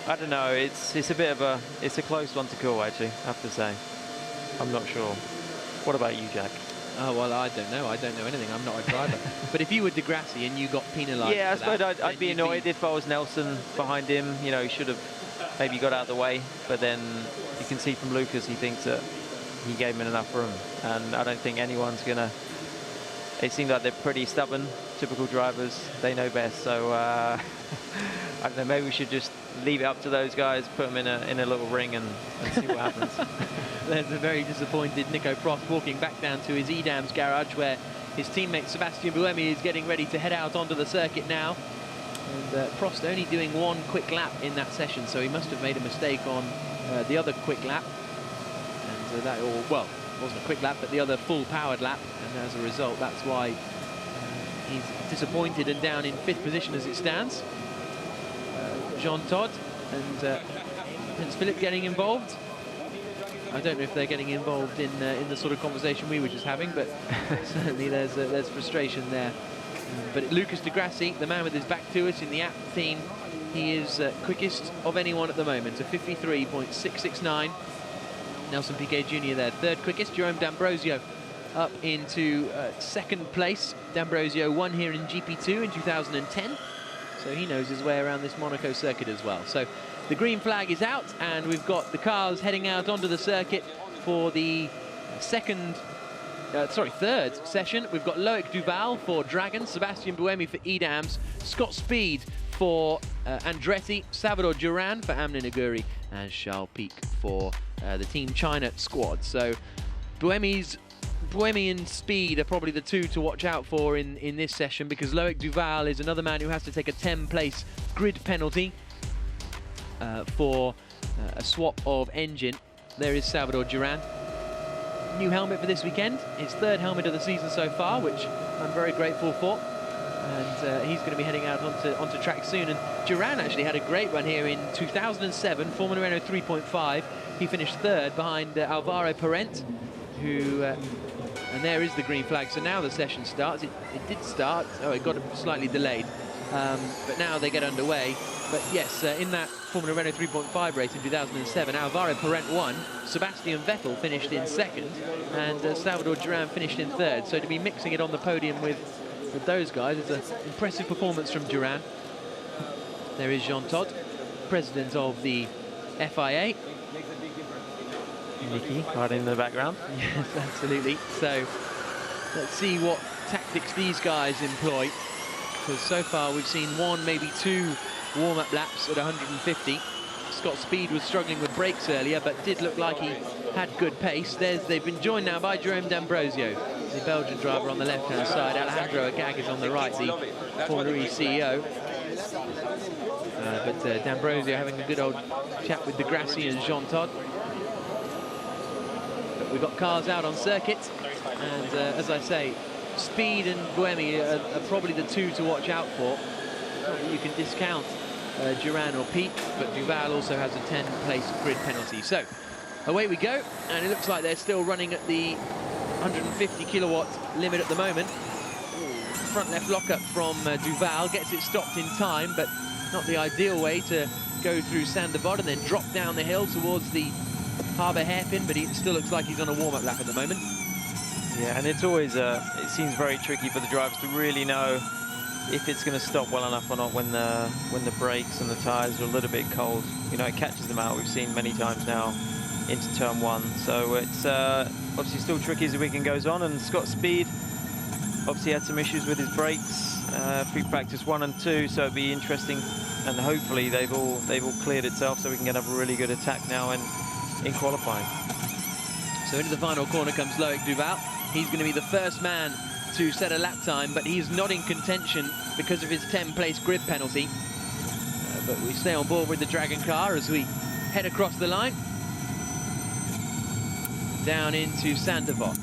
F: I don't know. It's a close one to call, actually, I have to say. I'm not sure. What about you, Jack?
B: Oh, well, I don't know. I don't know anything. I'm not a driver. But if you were Degrassi and you got penalised,
F: yeah, I suppose I'd be annoyed if I was Nelson behind him. You know, he should have maybe got out of the way. But then you can see from Lucas, he thinks that he gave him enough room, and I don't think anyone's gonna. It seems like they're pretty stubborn, typical drivers. They know best. So I don't know. Maybe we should just leave it up to those guys, put them in a little ring, and see what happens.
B: There's a very disappointed Nico Prost walking back down to his Edam's garage, where his teammate Sebastian Buemi is getting ready to head out onto the circuit now. And Prost only doing one quick lap in that session, so he must have made a mistake on the other quick lap. And that, or well, it wasn't a quick lap, but the other full powered lap. And as a result, that's why he's disappointed and down in 5th position as it stands. Jean Todt and Prince Philip getting involved. I don't know if they're getting involved in the sort of conversation we were just having, but certainly there's frustration there. But Lucas Degrassi, the man with his back to us in the app team, he is quickest of anyone at the moment, a 53.669. Nelson Piquet Jr. there, 3rd quickest. Jerome D'Ambrosio up into 2nd place. D'Ambrosio won here in GP2 in 2010. So he knows his way around this Monaco circuit as well. So the green flag is out, and we've got the cars heading out onto the circuit for the third session. We've got Loic Duval for Dragon, Sebastian Buemi for Edams, Scott Speed for Andretti, Salvador Duran for Amna Naguri, and Charles Pic for the Team China squad. So Buemi and Speed are probably the two to watch out for in this session, because Loic Duval is another man who has to take a 10-place grid penalty for a swap of engine. There is Salvador Duran. New helmet for this weekend, his 3rd helmet of the season so far, which I'm very grateful for. And he's going to be heading out onto track soon. And Duran actually had a great run here in 2007, Formula Renault 3.5. He finished 3rd behind Alvaro Parent, who... and there is the green flag. So now the session starts. It did start. Oh, it got slightly delayed. but now they get underway. But yes, in that Formula Renault 3.5 race in 2007, Alvaro Parent won, Sebastian Vettel finished in second, and Salvador Duran finished in third. So to be mixing it on the podium with those guys, it's an impressive performance from Duran. There is Jean Todt, president of the FIA.
F: Nicky right in the background.
B: Yes, absolutely. So let's see what tactics these guys employ, because so far we've seen one, maybe two warm-up laps at 150. Scott Speed was struggling with brakes earlier, but did look like he had good pace. They've been joined now by Jerome D'Ambrosio, the Belgian driver on the left-hand side. Alejandro Agag is on the right, the Formula E CEO. But D'Ambrosio having a good old chat with Degrassi and Jean Todt. But we've got cars out on circuit, and as I say, Speed and Buemi are probably the two to watch out for. Not that you can discount Duran or Pete, but Duval also has a 10-place grid penalty. So away we go, and it looks like they're still running at the 150 kilowatt limit at the moment. Front left lockup from Duval, gets it stopped in time, but not the ideal way to go through Saint-Devot and then drop down the hill towards the harbour hairpin, but it still looks like he's on a warm-up lap at the moment.
F: Yeah, and it's always, it seems very tricky for the drivers to really know if it's going to stop well enough or not when the brakes and the tyres are a little bit cold. You know, it catches them out. We've seen many times now into turn one. So it's obviously still tricky as the weekend goes on, and Scott Speed obviously had some issues with his brakes pre-practice 1 and 2, so it'd be interesting, and hopefully they've all cleared itself so we can get a really good attack now in qualifying.
B: So into the final corner comes Loic Duval. He's going to be the first man to set a lap time, but he's not in contention because of his 10-place grid penalty. But we stay on board with the Dragon car as we head across the line down into Saint-Devot.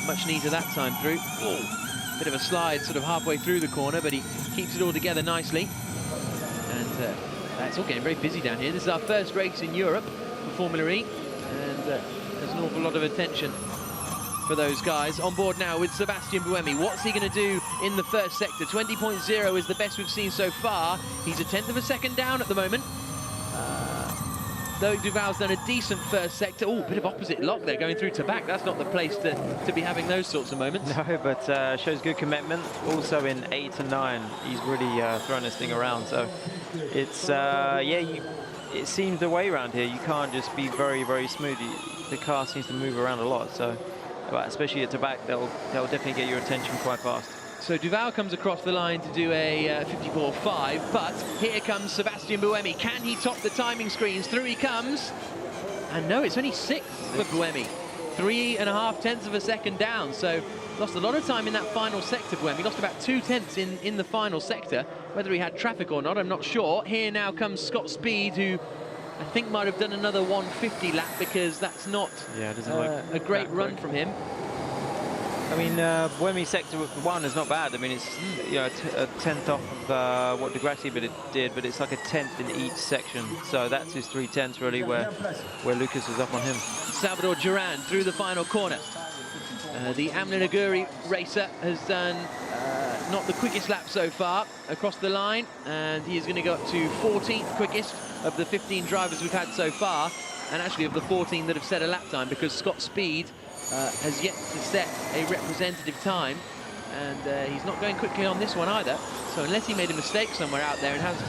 B: Much neater that time through. Ooh, bit of a slide sort of halfway through the corner, but he keeps it all together nicely. And it's all getting very busy down here. This is our first race in Europe for Formula E, and there's an awful lot of attention for those guys. On board now with Sebastian Buemi. What's he going to do in the first sector? 20.0 is the best we've seen so far. He's a tenth of a second down at the moment. Though Duval's done a decent first sector. Oh, a bit of opposite lock there going through Tabac. That's not the place to be having those sorts of moments.
F: No, but shows good commitment. Also in 8 and 9, he's really thrown this thing around. So it's, it seems the way around here. You can't just be very, very smooth. The car seems to move around a lot. So, but especially at Tabac, they'll definitely get your attention quite fast.
B: So Duval comes across the line to do a 54.5, but here comes Sebastian Buemi. Can he top the timing screens? Through he comes. And no, it's only 6th for Buemi. 3.5 tenths of a second down. So lost a lot of time in that final sector, Buemi. Lost about 2 tenths in the final sector. Whether he had traffic or not, I'm not sure. Here now comes Scott Speed, who I think might have done another 150 lap, because that's not a great run from him.
F: I mean, Buemi sector 1 is not bad. I mean, it's a tenth off of what Degrassi did, but it's like a tenth in each section. So that's his 3 tenths really, where Lucas was up on him.
B: Salvador Duran through the final corner. The Amlin Aguri racer has done not the quickest lap so far across the line, and he is going to go up to 14th quickest of the 15 drivers we've had so far, and actually of the 14 that have set a lap time, because Scott Speed has yet to set a representative time, and he's not going quickly on this one either. So unless he made a mistake somewhere out there and has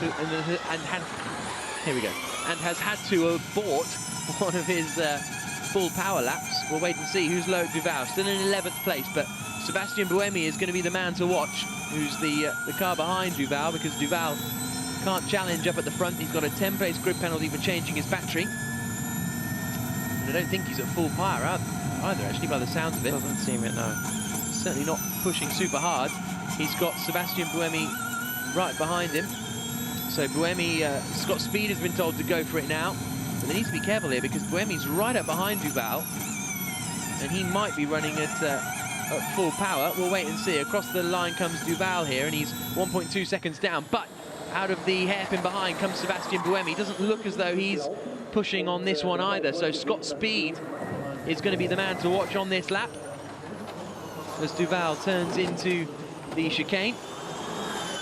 B: had to abort one of his full power laps, we'll wait and see. Who's Loic Duval? Still in 11th place, but Sebastian Buemi is going to be the man to watch, who's the car behind Duval, because Duval can't challenge up at the front. He's got a 10-place grid penalty for changing his battery. And I don't think he's at full power either, actually, by the sounds of it.
F: Doesn't seem it, no.
B: Certainly not pushing super hard. He's got Sebastian Buemi right behind him. So Buemi, Scott Speed has been told to go for it now. But they need to be careful here, because Buemi's right up behind Duval, and he might be running at full power. We'll wait and see. Across the line comes Duval here, and he's 1.2 seconds down. But out of the hairpin behind comes Sebastian Buemi. Doesn't look as though he's pushing on this one either. So Scott Speed is going to be the man to watch on this lap, as Duval turns into the chicane.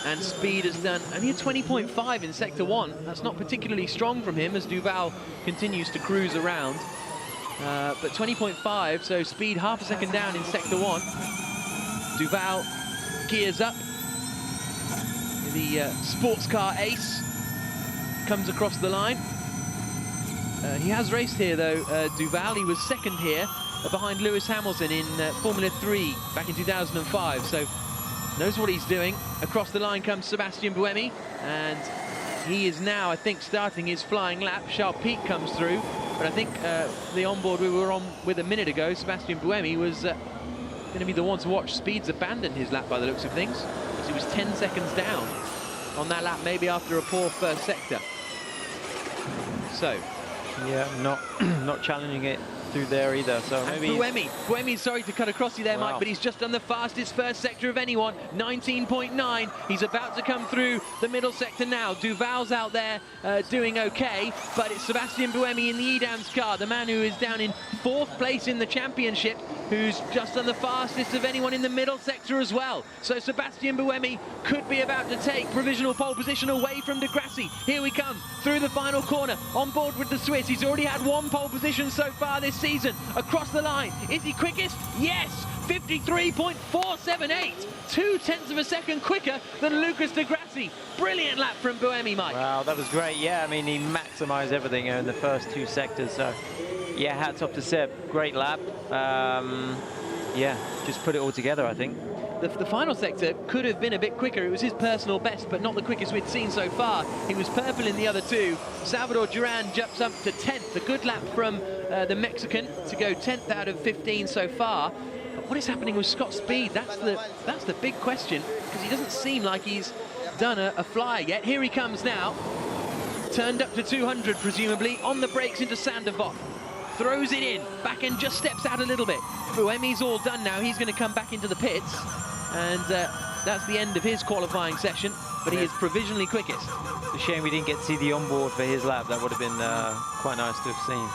B: And Speed has done only a 20.5 in Sector 1. That's not particularly strong from him as Duval continues to cruise around. But 20.5, so Speed half a second down in Sector 1. Duval gears up. The sports car ace comes across the line. He has raced here though, Duval. He was second here behind Lewis Hamilton in Formula 3 back in 2005. So knows what he's doing. Across the line comes Sebastian Buemi, and he is now, I think, starting his flying lap. Charles Pic comes through, but I think the onboard we were on with a minute ago, Sebastian Buemi was going to be the one to watch. Speed's abandoned his lap by the looks of things, because he was 10 seconds down on that lap, maybe after a poor first sector. So,
F: yeah, not challenging it through there either. So maybe
B: Buemi, sorry to cut across you there,
F: wow,
B: Mike, but he's just done the fastest first sector of anyone, 19.9. He's about to come through the middle sector now. Duval's out there doing okay, but it's Sebastian Buemi in the Edam's car, the man who is down in 4th place in the championship, who's just done the fastest of anyone in the middle sector as well. So Sebastian Buemi could be about to take provisional pole position away from Di Grassi. Here we come through the final corner, on board with the Swiss. He's already had 1 pole position so far this season. Across the line, is he quickest? Yes, 53.478, 0.2 of a second quicker than Lucas Di Grassi. Brilliant lap from Buemi, Mike.
F: Wow, that was great. Yeah, I mean, he maximised everything in the first 2 sectors. So, yeah, hats off to Seb. Great lap. Yeah, just put it all together, I think.
B: The final sector could have been a bit quicker. It was his personal best, but not the quickest we'd seen so far. He was purple in the other 2. Salvador Duran jumps up to 10th. A good lap from the Mexican to go 10th out of 15 so far. But what is happening with Scott Speed? That's the big question, because he doesn't seem like he's done a flyer yet. Here he comes now. Turned up to 200, presumably, on the brakes into Sandoval. Throws it in, back end just steps out a little bit. Buemi's all done now, he's going to come back into the pits, and that's the end of his qualifying session, but he is provisionally quickest.
F: It's a shame we didn't get to see the onboard for his lap. That would have been quite nice to have seen.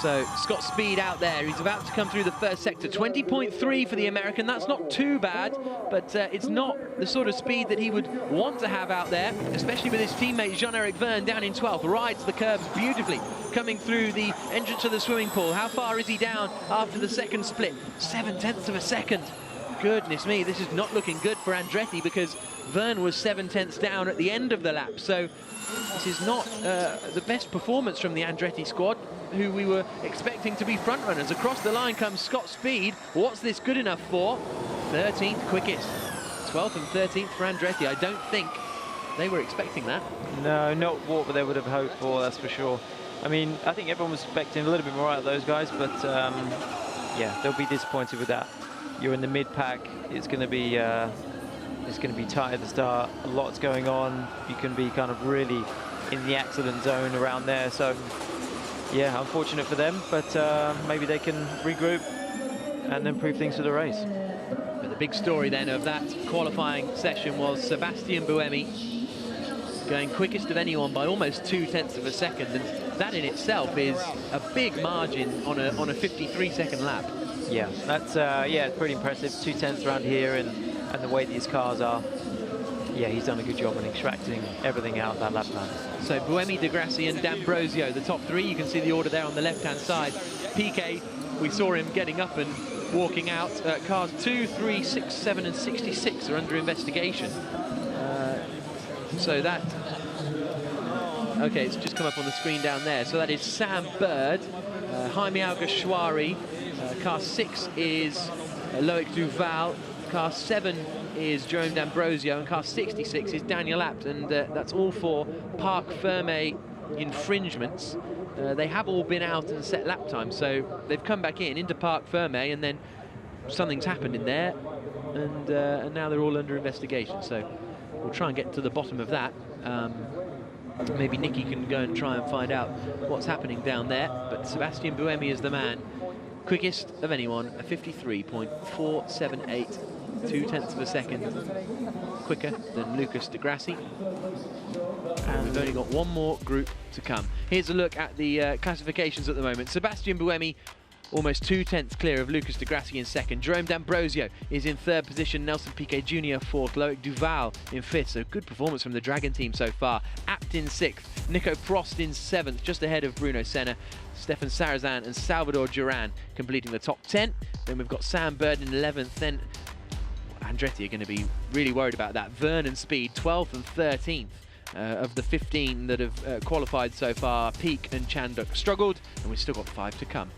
B: So Scott Speed out there, he's about to come through the first sector. 20.3 for the American, that's not too bad, but it's not the sort of speed that he would want to have out there, especially with his teammate Jean-Eric Verne down in 12th. Rides the curbs beautifully, coming through the entrance of the swimming pool. How far is he down after the second split? 0.7 of a second. Goodness me, this is not looking good for Andretti, because Verne was 0.7 down at the end of the lap. So this is not the best performance from the Andretti squad, who we were expecting to be front runners. Across the line comes Scott Speed. What's this good enough for? 13th quickest. 12th and 13th for Andretti. I don't think they were expecting that.
F: No, not what they would have hoped for, that's for sure. I mean, I think everyone was expecting a little bit more out of those guys, but yeah, they'll be disappointed with that. You're in the mid-pack. It's going to be tight at the start. A lot's going on. You can be kind of really in the accident zone around there. So, yeah, unfortunate for them, but maybe they can regroup and improve things for the race.
B: But the big story then of that qualifying session was Sebastian Buemi going quickest of anyone by almost 0.2 of a second, and that in itself is a big margin on a 53-second lap.
F: Yeah, that's yeah, pretty impressive. 0.2 around here, and the way these cars are. Yeah, he's done a good job in extracting everything out of that lap time.
B: So Buemi, Di Grassi and D'Ambrosio, the top 3. You can see the order there on the left-hand side. Piquet, we saw him getting up and walking out. Cars 2, 3, 6, 7 and 66 are under investigation. So that... Okay, it's just come up on the screen down there. So that is Sam Bird, Jaime Alguersuari. Car 6 is Loic Duval. Car 7 is Jerome D'Ambrosio, and car 66 is Daniel Abt, and that's all for Parc Ferme infringements. They have all been out and set lap time, so they've come back into Parc Ferme, and then something's happened in there, and now they're all under investigation. So we'll try and get to the bottom of that. Maybe Nicky can go and try and find out what's happening down there, but Sebastian Buemi is the man. Quickest of anyone, a 53.478. 0.2 of a second quicker than Lucas Di Grassi. And we've only got one more group to come. Here's a look at the classifications at the moment. Sebastian Buemi almost 2/10 clear of Lucas Di Grassi in second. Jerome D'Ambrosio is in third position, Nelson Piquet Jr. fourth, Loic Duval in fifth, so good performance from the Dragon team so far. Abt in sixth, Nico Prost in seventh, just ahead of Bruno Senna. Stefan Sarazan and Salvador Duran completing the top 10. Then we've got Sam Bird in 11th, then Andretti are going to be really worried about that. Vernon Speed, 12th and 13th. Of the 15 that have qualified so far. Peak and Chanduk struggled, and we've still got 5 to come.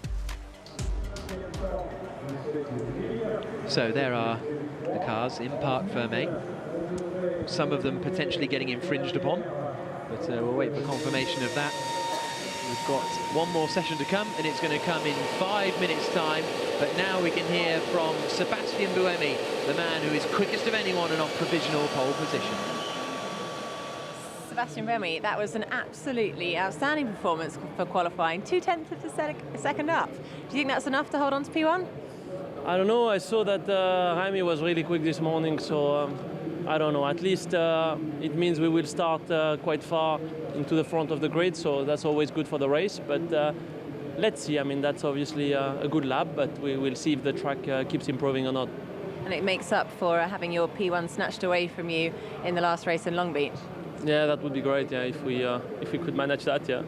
B: So there are the cars in Parc Fermé. Some of them potentially getting infringed upon, but we'll wait for confirmation of that. We've got one more session to come, and it's going to come in 5 minutes' time. But now we can hear from Sebastian Buemi, the man who is quickest of anyone and on provisional pole position.
A: Sebastian Buemi, that was an absolutely outstanding performance for qualifying. 2/10 of the second up. Do you think that's enough to hold on to P1?
J: I don't know. I saw that Jaime was really quick this morning, so I don't know. At least it means we will start quite far into the front of the grid, so that's always good for the race. But let's see. I mean, that's obviously a good lap, but we will see if the track keeps improving or not.
A: And it makes up for having your P1 snatched away from you in the last race in Long Beach.
J: Yeah, that would be great. Yeah, if we could manage that. Yeah.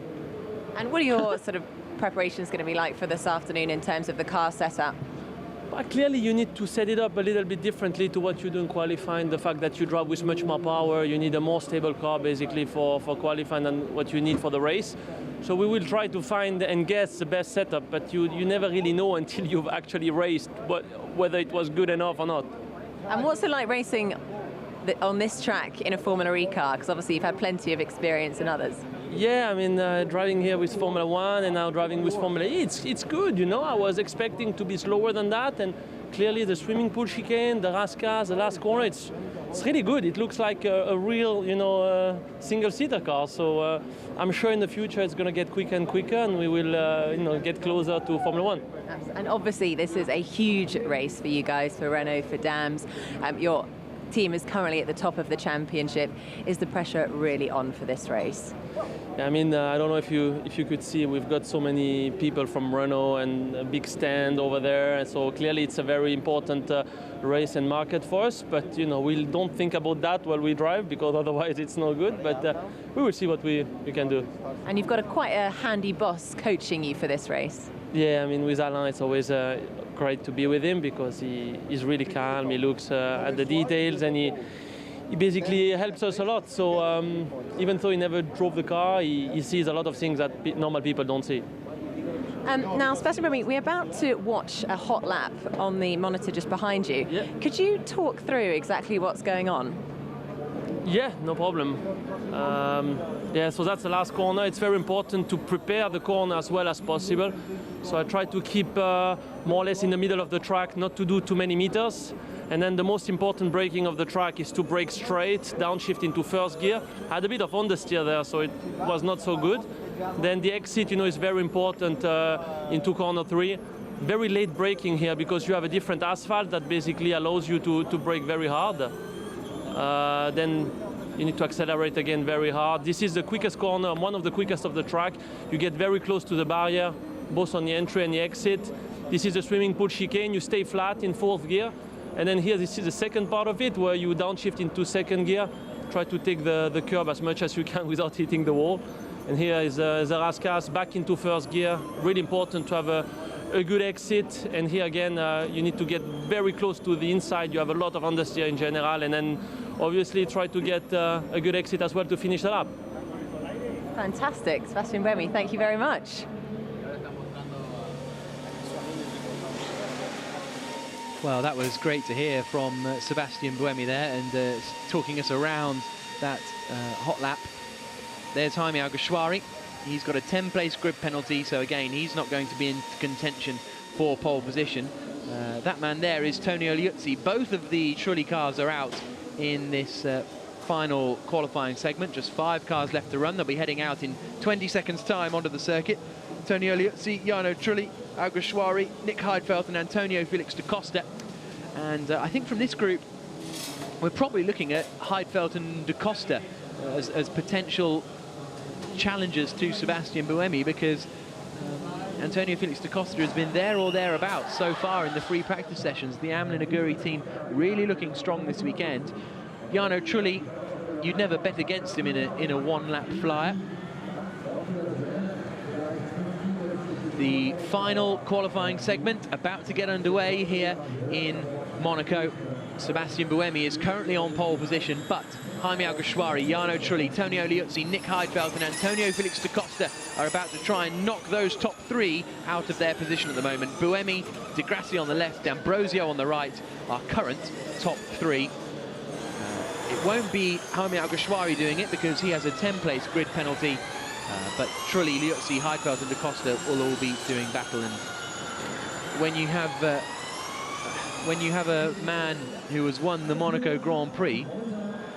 A: And what are your sort of preparations going to be like for this afternoon in terms of the car setup?
J: But clearly, you need to set it up a little bit differently to what you do in qualifying. The fact that you drive with much more power, you need a more stable car basically for qualifying than what you need for the race. So we will try to find and guess the best setup, but you never really know until you've actually raced whether it was good enough or not.
A: And what's it like racing on this track in a Formula E car? Because obviously you've had plenty of experience in others.
J: Yeah, I mean, driving here with Formula 1 and now driving with Formula E, it's good, you know. I was expecting to be slower than that, and clearly the swimming pool chicane, the Rascas, the last corner, it's really good. It looks like a real, you know, single-seater car. So I'm sure in the future it's going to get quicker and quicker, and we will, you know, get closer to Formula 1.
A: And obviously this is a huge race for you guys, for Renault, for Dams. Your team is currently at the top of the championship. Is the pressure really on for this race?
J: I mean, I don't know if you could see, we've got so many people from Renault and a big stand over there. So clearly it's a very important race and market for us. But, you know, we don't think about that while we drive, because otherwise it's no good. But we will see what we can do.
A: And you've got quite a handy boss coaching you for this race.
J: Yeah, I mean, with Alain, it's always great to be with him, because he's really calm. He looks at the details, and he basically helps us a lot. So even though he never drove the car, he sees a lot of things that normal people don't see.
A: Now, Sebastian Buemi, we're about to watch a hot lap on the monitor just behind you.
J: Yeah.
A: Could you talk through exactly what's going on?
J: Yeah, no problem. Yeah, so that's the last corner. It's very important to prepare the corner as well as possible. So I try to keep more or less in the middle of the track, not to do too many meters. And then the most important braking of the track is to brake straight, downshift into first gear. I had a bit of understeer there, so it was not so good. Then the exit, you know, is very important into corner 3. Very late braking here, because you have a different asphalt that basically allows you to brake very hard. Then you need to accelerate again very hard. This is the quickest corner, one of the quickest of the track. You get very close to the barrier, both on the entry and the exit. This is the swimming pool chicane. You stay flat in fourth gear. And then here, this is the second part of it, where you downshift into second gear. Try to take the curb as much as you can without hitting the wall. And here is Zaraskas back into first gear. Really important to have a good exit. And here again, you need to get very close to the inside. You have a lot of understeer in general. And then obviously try to get a good exit as well to finish the lap.
A: Fantastic. Sebastian Buemi, thank you very much.
B: Well, that was great to hear from Sebastian Buemi there, and talking us around that hot lap. There's Jaime Alguersuari. He's got a 10-place grid penalty, so again, he's not going to be in contention for pole position. That man there is Tonio Liuzzi. Both of the Trulli cars are out in this final qualifying segment. Just 5 cars left to run. They'll be heading out in 20 seconds' time onto the circuit. Tonio Liuzzi, Jarno Trulli, Alguersuari, Nick Heidfeld and Antonio Felix da Costa. And I think from this group, we're probably looking at Heidfeld and da Costa as potential challengers to Sebastian Buemi, because Antonio Felix da Costa has been there or thereabouts so far in the free practice sessions. The Amlin Aguri team really looking strong this weekend. Jarno Trulli, you'd never bet against him in a one-lap flyer. The final qualifying segment about to get underway here in Monaco. Sebastian Buemi is currently on pole position, but Jaime Alguersuari, Jarno Trulli, Tonio Liuzzi, Nick Heidfeld and Antonio Felix da Costa are about to try and knock those top three out of their position at the moment. Buemi, Di Grassi on the left, D'Ambrosio on the right, our current top three. It won't be Jaime Alguersuari doing it because he has a 10-place grid penalty, but Trulli, Liuzzi, Heidfeld and da Costa will all be doing battle. And when you have a man who has won the Monaco Grand Prix,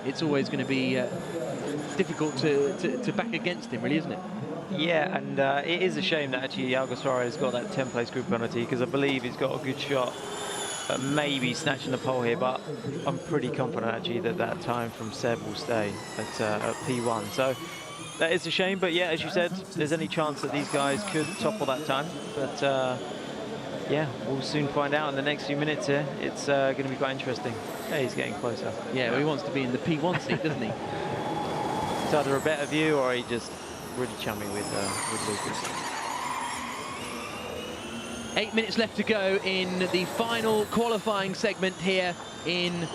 B: it's always going to be difficult to back against him, really, isn't it?
F: Yeah, and it is a shame that actually Alguersuari has got that 10-place group penalty, because I believe he's got a good shot at maybe snatching the pole here, but I'm pretty confident actually that that time from Seb will stay at P1. So that is a shame, but yeah, as you said, there's any chance that these guys could topple that time, but yeah, we'll soon find out in the next few minutes here. It's going to be quite interesting. Hey, he's getting closer.
B: Yeah, well, he wants to be in the P1 seat, doesn't he?
F: It's either a better view or he just really chummy with Lucas.
B: 8 minutes left to go in the final qualifying segment here in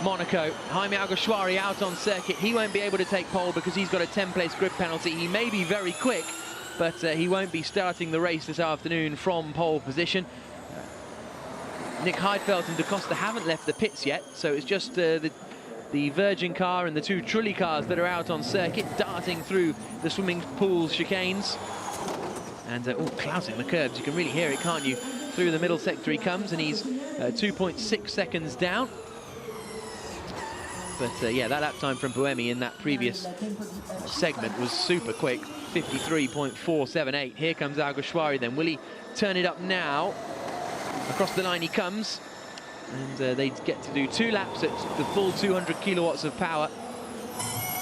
B: Monaco. Jaime Alguersuari out on circuit. He won't be able to take pole because he's got a 10-place grid penalty. He may be very quick, but he won't be starting the race this afternoon from pole position. Nick Heidfeld and da Costa haven't left the pits yet, so it's just the Virgin car and the two Trulli cars that are out on circuit, darting through the swimming pool chicanes. And clousing the curbs, you can really hear it, can't you? Through the middle sector he comes, and he's 2.6 seconds down. But yeah, that lap time from Buemi in that previous segment was super quick, 53.478. Here comes Alguersuari then. Will he turn it up now? Across the line he comes, and they get to do 2 laps at the full 200 kilowatts of power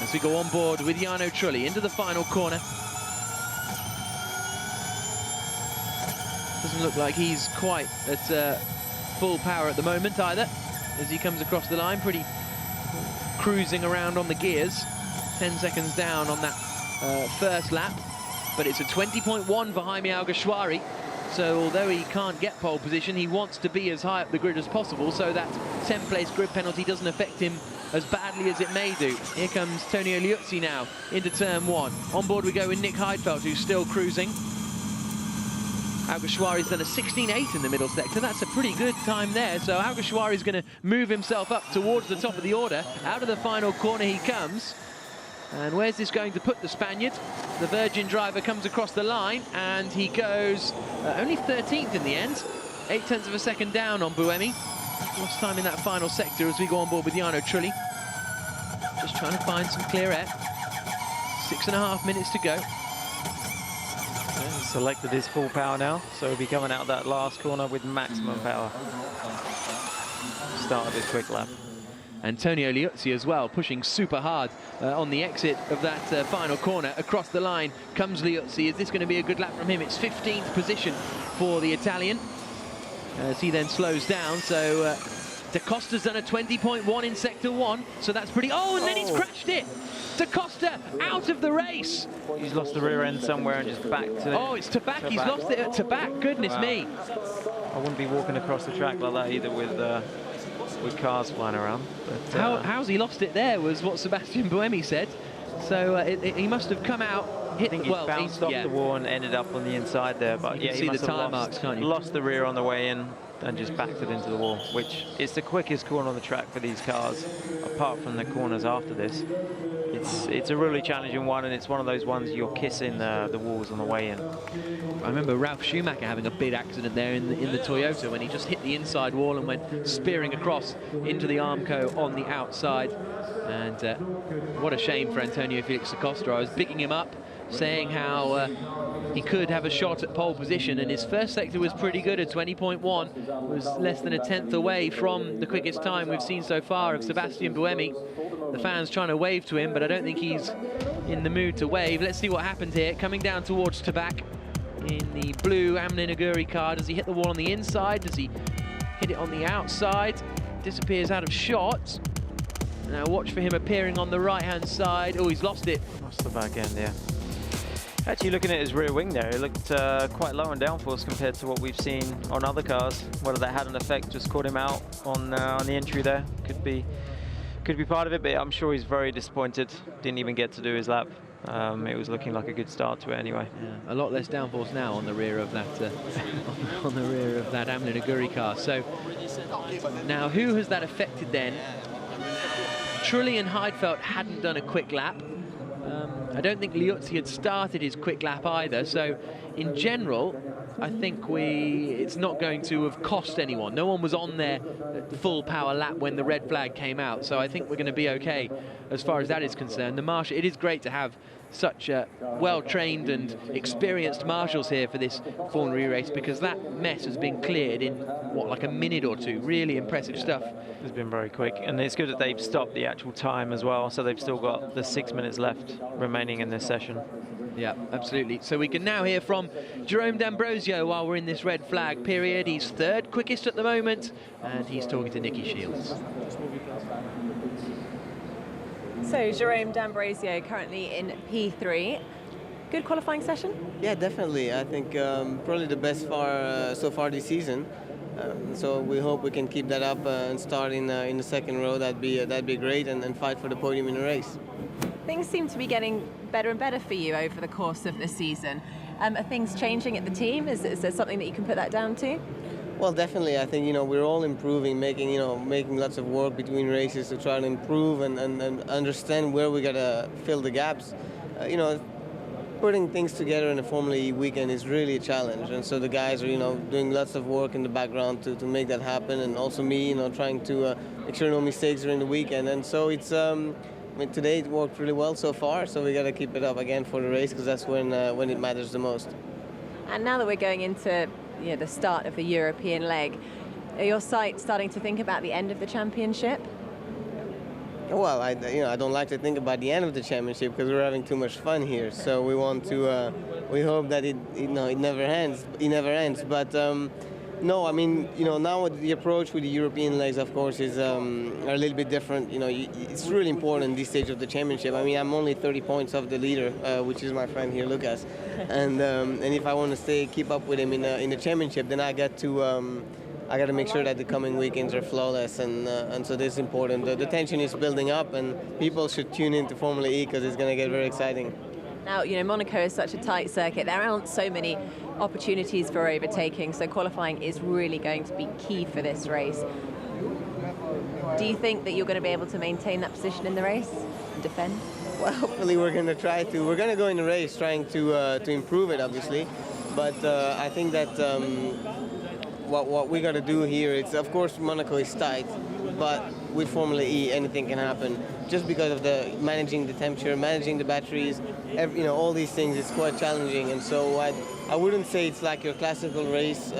B: as we go on board with Jarno Trulli into the final corner. Doesn't look like he's quite at full power at the moment either, as he comes across the line, pretty cruising around on the gears. 10 seconds down on that first lap, but it's a 20.1 for Jaime Alguersuari. So although he can't get pole position, he wants to be as high up the grid as possible, so that 10-place grid penalty doesn't affect him as badly as it may do. Here comes Tonio Liuzzi now into turn 1. On board we go with Nick Heidfeld, who's still cruising. Alguersuari's done a 16.8 in the middle sector. That's a pretty good time there. So Alguersuari's going to move himself up towards the top of the order. Out of the final corner he comes. And where's this going to put the Spaniard? The Virgin driver comes across the line, and he goes only 13th in the end. 0.8 of a second down on Buemi. Lost time in that final sector as we go on board with Jarno Trulli. Just trying to find some clear air. 6.5 minutes to go.
F: He's selected his full power now, so he'll be coming out that last corner with maximum power. Start of his quick lap.
B: Antonio Liuzzi as well, pushing super hard on the exit of that final corner. Across the line comes Liuzzi. Is this going to be a good lap from him? It's 15th position for the Italian as he then slows down. So da Costa's done a 20.1 in sector 1, so that's pretty... Oh, and then he's crashed it! Da Costa out of the race!
F: He's lost the rear end somewhere and just back to...
B: Oh, it's Tabac. He's lost it at Tabac. Goodness me.
F: I wouldn't be walking across the track like that either with cars flying around. But,
B: how's he lost it there was what Sebastian Buemi said. So he must have come out, hit...
F: I think he bounced off the wall and ended up on the marks,
B: he must have
F: marks, can't you? Lost the rear on the way in and just backed it into the wall, which is the quickest corner on the track for these cars, apart from the corners after this. It's a really challenging one, and it's one of those ones you're kissing the walls on the way in.
B: I remember Ralf Schumacher having a big accident there in the Toyota when he just hit the inside wall and went spearing across into the Armco on the outside. And what a shame for Antonio Felix da Costa. I was bigging him up, saying how he could have a shot at pole position, and his first sector was pretty good at 20.1, was less than a 10th away from the quickest time we've seen so far of Sebastian Buemi. The fans trying to wave to him, but I don't think he's in the mood to wave. Let's see what happened here. Coming down towards Tabac. in the blue Amlin Aguri car. Does he hit the wall on the inside? Does he hit it on the outside? Disappears out of shot. Now watch for him appearing on the right-hand side. Oh, he's lost it.
F: Lost the back end, yeah. Actually, looking at his rear wing there, it looked quite low on downforce compared to what we've seen on other cars. Whether that had an effect, just caught him out on the entry there. Could be part of it, but I'm sure he's very disappointed. Didn't even get to do his lap. It was looking like a good start to it anyway.
B: Yeah, a lot less downforce now on the rear of that on the rear of that Amlin Aguri car. So now, who has that affected then? Trulli and Heidfeld hadn't done a quick lap. I don't think Liuzzi had started his quick lap either. So in general, I think it's not going to have cost anyone. No one was on their full power lap when the red flag came out. So I think we're going to be okay as far as that is concerned. The marshal, it is great to have such well-trained and experienced marshals here for this Formula E race, because that mess has been cleared in, what, like a minute or two. Really impressive stuff.
F: It's been very quick, and it's good that they've stopped the actual time as well, so they've still got the 6 minutes left remaining in this session.
B: Yeah, absolutely. So we can now hear from Jerome D'Ambrosio while we're in this red flag period. He's third quickest at the moment, and he's talking to Nicky Shields.
A: So Jerome D'Ambrosio currently in P3. Good qualifying session?
K: Yeah, definitely. I think probably the best so far this season. So we hope we can keep that up and start in the second row. That'd be great, and fight for the podium in the race.
A: Things seem to be getting better and better for you over the course of the season. Are things changing at the team? Is there something that you can put that down to?
K: Well, definitely. I think we're all improving, making lots of work between races to try to improve and understand where we gotta fill the gaps. Putting things together in a Formula E weekend is really a challenge, and so the guys are doing lots of work in the background to make that happen, and also me trying to make sure no mistakes during the weekend. And so it's today it worked really well so far, so we got to keep it up again for the race, because that's when it matters the most.
A: And now that we're going into the start of the European leg, are your sights starting to think about the end of the championship?
K: Well, I don't like to think about the end of the championship, because we're having too much fun here. So we want to, we hope that it never ends. But no, I mean, now the approach with the European legs, of course, is are a little bit different. It's really important in this stage of the championship. I mean, I'm only 30 points off the leader, which is my friend here, Lucas. And if I want to keep up with him in the championship, then I got to make sure that the coming weekends are flawless, and so this is important. The tension is building up, and people should tune into Formula E, because it's going to get very exciting.
A: Now, Monaco is such a tight circuit. There aren't so many opportunities for overtaking, so qualifying is really going to be key for this race. Do you think that you're going to be able to maintain that position in the race and defend?
K: Well, hopefully we're going to try to. We're going to go in the race trying to improve it, obviously, but I think that what we got to do here, it's of course Monaco is tight, but with Formula E anything can happen, just because of the managing the temperature, managing the batteries, all these things. It's quite challenging, and so I wouldn't say it's like your classical race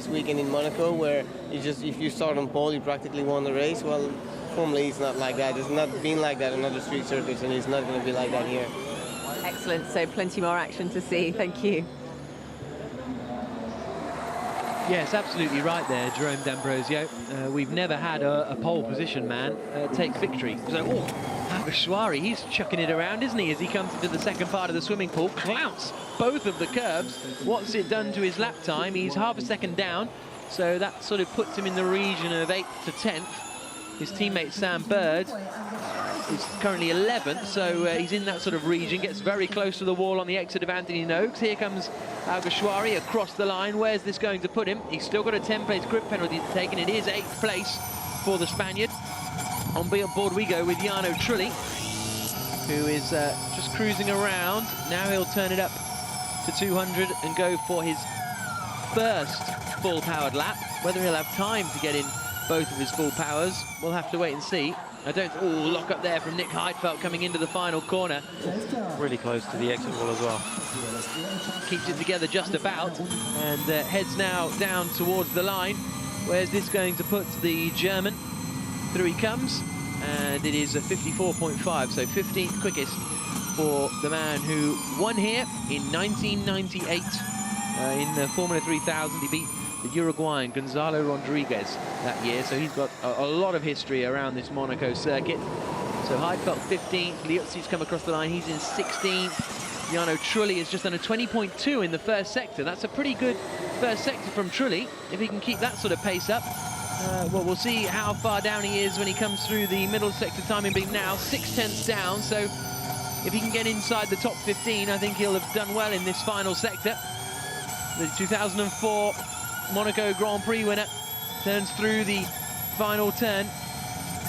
K: weekend in Monaco, where if you start on pole you practically won the race. Well, Formula E is not like that. It's not been like that on other street circuits, and it's not going to be like that here.
A: Excellent, so plenty more action to see. Thank you.
B: Yes, absolutely right there, Jerome D'Ambrosio. We've never had a pole position man take victory. So, Alguersuari, he's chucking it around, isn't he, as he comes into the second part of the swimming pool. Clouts both of the curves. What's it done to his lap time? He's half a second down, so that sort of puts him in the region of 8th to 10th. His teammate Sam Bird is currently 11th, so he's in that sort of region, gets very close to the wall on the exit of Anthony Noakes. Here comes Alguersuari across the line. Where's this going to put him? He's still got a 10-place grip penalty to take, and it is 8th place for the Spaniard. On board we go with Jarno Trulli, who is just cruising around. Now he'll turn it up to 200 and go for his first full-powered lap. Whether he'll have time to get in both of his full powers, we'll have to wait and see. Lock up there from Nick Heidfeld coming into the final corner.
F: Really close to the exit wall as well.
B: Keeps it together just about, and heads now down towards the line. Where's this going to put the German? Through he comes, and it is a 54.5, so 15th quickest for the man who won here in 1998. in the Formula 3000. He beat the Uruguayan Gonzalo Rodriguez that year, so he's got a lot of history around this Monaco circuit. So Heidfeld 15th, Liuzzi's come across the line, he's in 16th. Jarno Trulli has just done a 20.2 in the first sector. That's a pretty good first sector from Trulli, if he can keep that sort of pace up. Well, we'll see how far down he is when he comes through the middle sector, timing being now 6/10 down. So if he can get inside the top 15, I think he'll have done well in this final sector. The 2004 Monaco Grand Prix winner turns through the final turn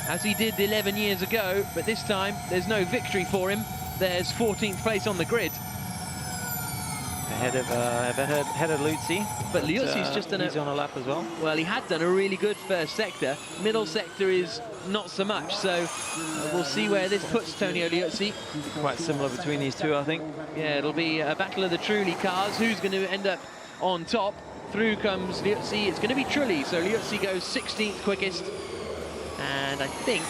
B: as he did 11 years ago, but this time there's no victory for him. There's 14th place on the grid.
F: Ahead of Liuzzi.
B: But Liuzzi's just done
F: he's on a lap as well.
B: Well, he had done a really good first sector. Middle sector is not so much, so we'll see where this puts Tonio Liuzzi.
F: Quite similar between these two, I think.
B: Yeah, it'll be a battle of the Trulli cars. Who's going to end up on top? Through comes Liuzzi. It's going to be Trulli, so Liuzzi goes 16th quickest. And I think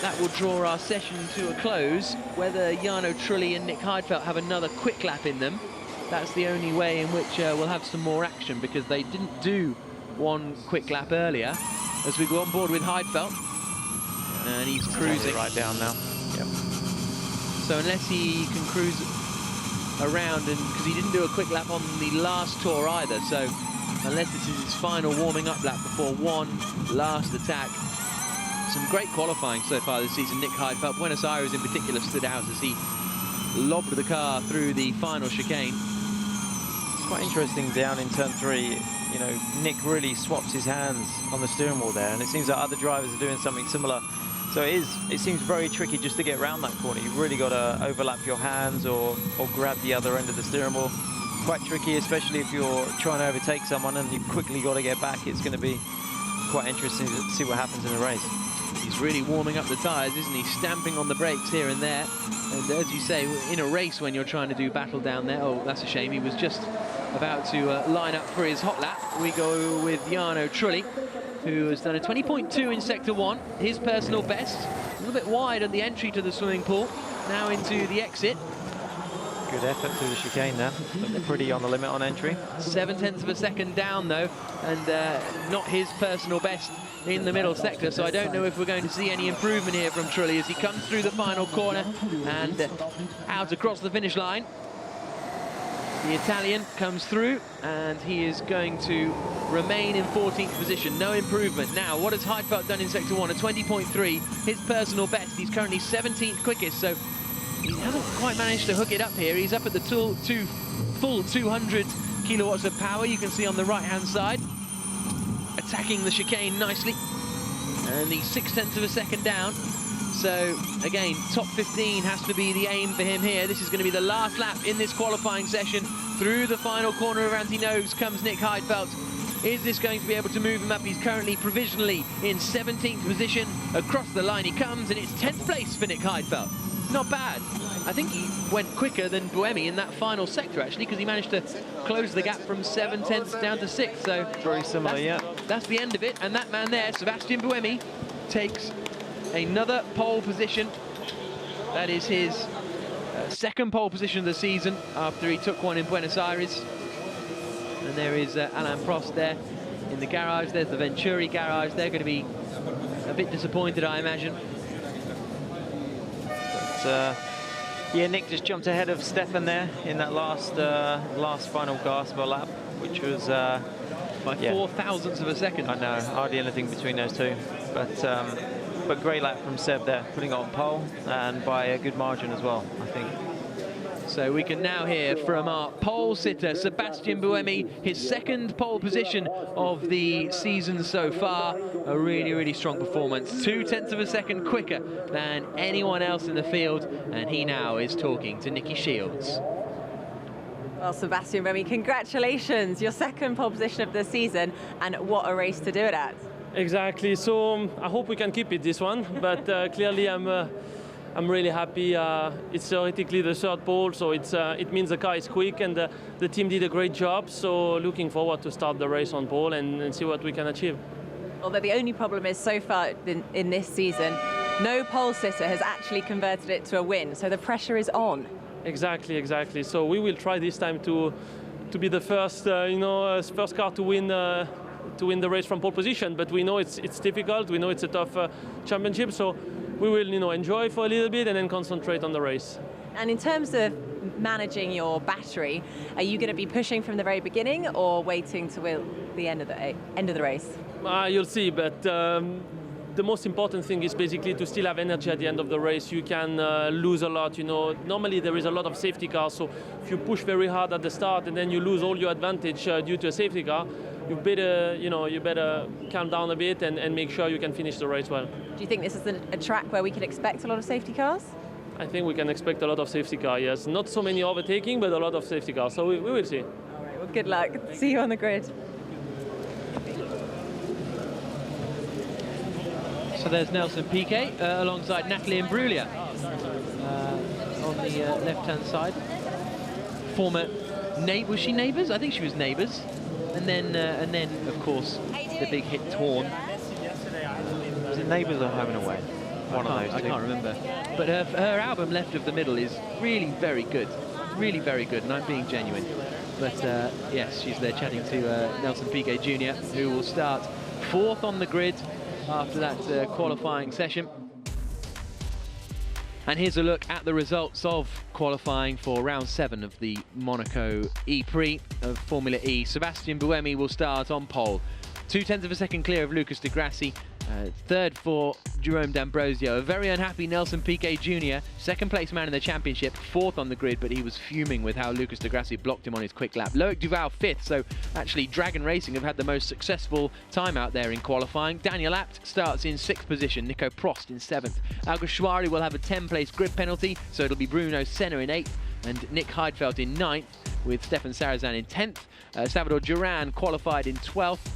B: that will draw our session to a close. Whether Jarno Trulli and Nick Heidfeld have another quick lap in them, that's the only way in which we'll have some more action, because they didn't do one quick lap earlier. As we go on board with Heidfeld, and he's cruising
F: right down now. Yep.
B: So unless he can cruise around, and because he didn't do a quick lap on the last tour either, so unless this is his final warming up lap before one last attack. Some great qualifying so far this season. Nick Heidfeld, Buenos Aires in particular, stood out as he lobbed the car through the final chicane.
F: It's quite interesting down in turn 3. You know, Nick really swaps his hands on the steering wheel there, and it seems that other drivers are doing something similar. So it seems very tricky just to get around that corner. You've really got to overlap your hands or grab the other end of the steering wheel. Quite tricky, especially if you're trying to overtake someone and you've quickly got to get back. It's going to be quite interesting to see what happens in the race.
B: He's really warming up the tyres, isn't he? Stamping on the brakes here and there. And as you say, in a race when you're trying to do battle down there, oh, that's a shame. He was just about to line up for his hot lap. We go with Jarno Trulli, who has done a 20.2 in Sector 1, his personal best. A little bit wide at the entry to the swimming pool. Now into the exit.
F: Good effort through the chicane there. Looked pretty on the limit on entry.
B: 0.7 of a second down, though, and not his personal best in the middle sector, so I don't know if we're going to see any improvement here from Trulli as he comes through the final corner and out across the finish line. The Italian comes through, and he is going to remain in 14th position. No improvement. Now, what has Heidfeld done in Sector 1? A 20.3, his personal best. He's currently 17th quickest, so he hasn't quite managed to hook it up here. He's up at the full 200 kilowatts of power, you can see on the right-hand side. Attacking the chicane nicely, and the 0.6 of a second down. So again, top 15 has to be the aim for him here. This is going to be the last lap in this qualifying session. Through the final corner of Antinogues comes Nick Heidfeld. Is this going to be able to move him up? He's currently provisionally in 17th position. Across the line he comes, and it's 10th place for Nick Heidfeld. Not bad. I think he went quicker than Buemi in that final sector, actually, because he managed to close the gap from 7/10 down to 6. So
F: very similar, yeah.
B: That's the end of it. And that man there, Sebastian Buemi, takes another pole position. That is his second pole position of the season after he took one in Buenos Aires. And there is Alain Prost there in the garage. There's the Venturi garage. They're going to be a bit disappointed, I imagine.
F: But, yeah, Nick just jumped ahead of Stefan there in that last final gasp of a lap, which was
B: by 0.004 of a second.
F: I know, hardly anything between those two, but great lap from Seb there, putting it on pole, and by a good margin as well, I think.
B: So we can now hear from our pole sitter, Sebastian Buemi, his second pole position of the season so far. A really, really strong performance. 0.2 of a second quicker than anyone else in the field, and he now is talking to Nicky Shields.
L: Well, Sebastian Buemi, congratulations. Your second pole position of the season, and what a race to do it at.
J: Exactly, so I hope we can keep it this one, but clearly I'm really happy. It's theoretically the third pole, so it means the car is quick, and the team did a great job. So looking forward to start the race on pole and see what we can achieve.
L: Although the only problem is so far in this season, no pole sitter has actually converted it to a win, so the pressure is on.
J: Exactly. So we will try this time to to be the first, first car to win the race from pole position. But we know it's difficult. We know it's a tough championship. So we will, enjoy for a little bit and then concentrate on the race.
L: And in terms of managing your battery, are you going to be pushing from the very beginning or waiting to the end of the race?
J: You'll see, but the most important thing is basically to still have energy at the end of the race. You can lose a lot, Normally there is a lot of safety cars, so if you push very hard at the start and then you lose all your advantage due to a safety car, you better calm down a bit and make sure you can finish the race well.
L: Do you think this is a track where we can expect a lot of safety cars?
J: I think we can expect a lot of safety cars, yes. Not so many overtaking, but a lot of safety cars, so we will see.
L: All right, well, good luck. See you on the grid.
B: So there's Nelson Piquet alongside Natalie Imbruglia on the left-hand side. Former was she neighbours? I think she was neighbours. And then of course the big hit Torn.
F: Was it Neighbours or Home and Away? One of those two.
B: I can't remember. But her album Left of the Middle is really very good. Really very good, and I'm being genuine. But yes, she's there chatting to Nelson Piquet Jr., who will start 4th on the grid after that qualifying session. And here's a look at the results of qualifying for round 7 of the Monaco E-Prix of Formula E. Sebastian Buemi will start on pole, 0.2 of a second clear of Lucas Di Grassi. 3rd for Jerome D'Ambrosio. A very unhappy Nelson Piquet Jr., 2nd place man in the championship, 4th on the grid, but he was fuming with how Lucas Di Grassi blocked him on his quick lap. Loic Duval 5th, so actually Dragon Racing have had the most successful time out there in qualifying. Daniel Abt starts in 6th position, Nico Prost in 7th. Alguersuari will have a 10-place grid penalty, so it'll be Bruno Senna in 8th and Nick Heidfeld in 9th, with Stefan Sarazan in 10th. Salvador Duran qualified in 12th.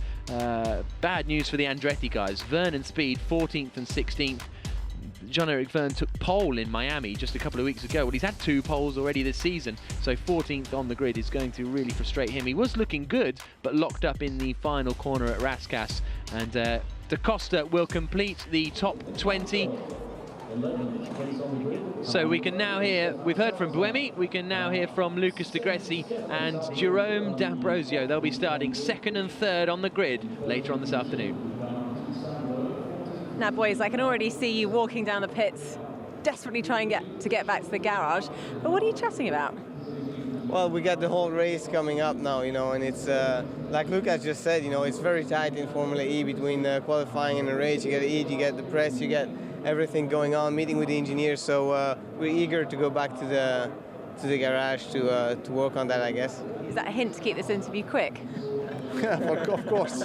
B: Bad news for the Andretti guys. Vernon Speed 14th and 16th. Jean-Eric Vergne took pole in Miami just a couple of weeks ago. Well, he's had 2 poles already this season, so 14th on the grid is going to really frustrate him. He was looking good, but locked up in the final corner at Rascasse. And Da Costa will complete the top 20. So we can now hear, we've heard from Buemi, we can now hear from Lucas Di Grassi and Jerome D'Ambrosio. They'll be starting 2nd and 3rd on the grid later on this afternoon.
L: Now, boys, I can already see you walking down the pits, desperately trying to get back to the garage. But what are you chatting about?
K: Well, we got the whole race coming up now, and it's, like Lucas just said, it's very tight in Formula E between qualifying and the race. You get to eat, you get the press, you get everything going on, meeting with the engineers, so we're eager to go back to the garage to work on that, I guess.
L: Is that a hint to keep this interview quick?
I: Of course.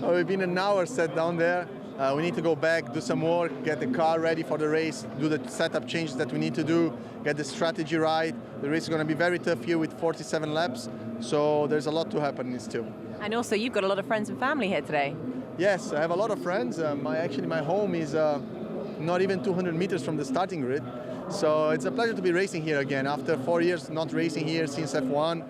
I: We've been an hour set down there. We need to go back, do some work, get the car ready for the race, do the setup changes that we need to do, get the strategy right. The race is going to be very tough here with 47 laps, so there's a lot to happen still.
L: And also, you've got a lot of friends and family here today.
I: Yes, I have a lot of friends. My home is not even 200 meters from the starting grid. So it's a pleasure to be racing here again. After 4 years not racing here since F1,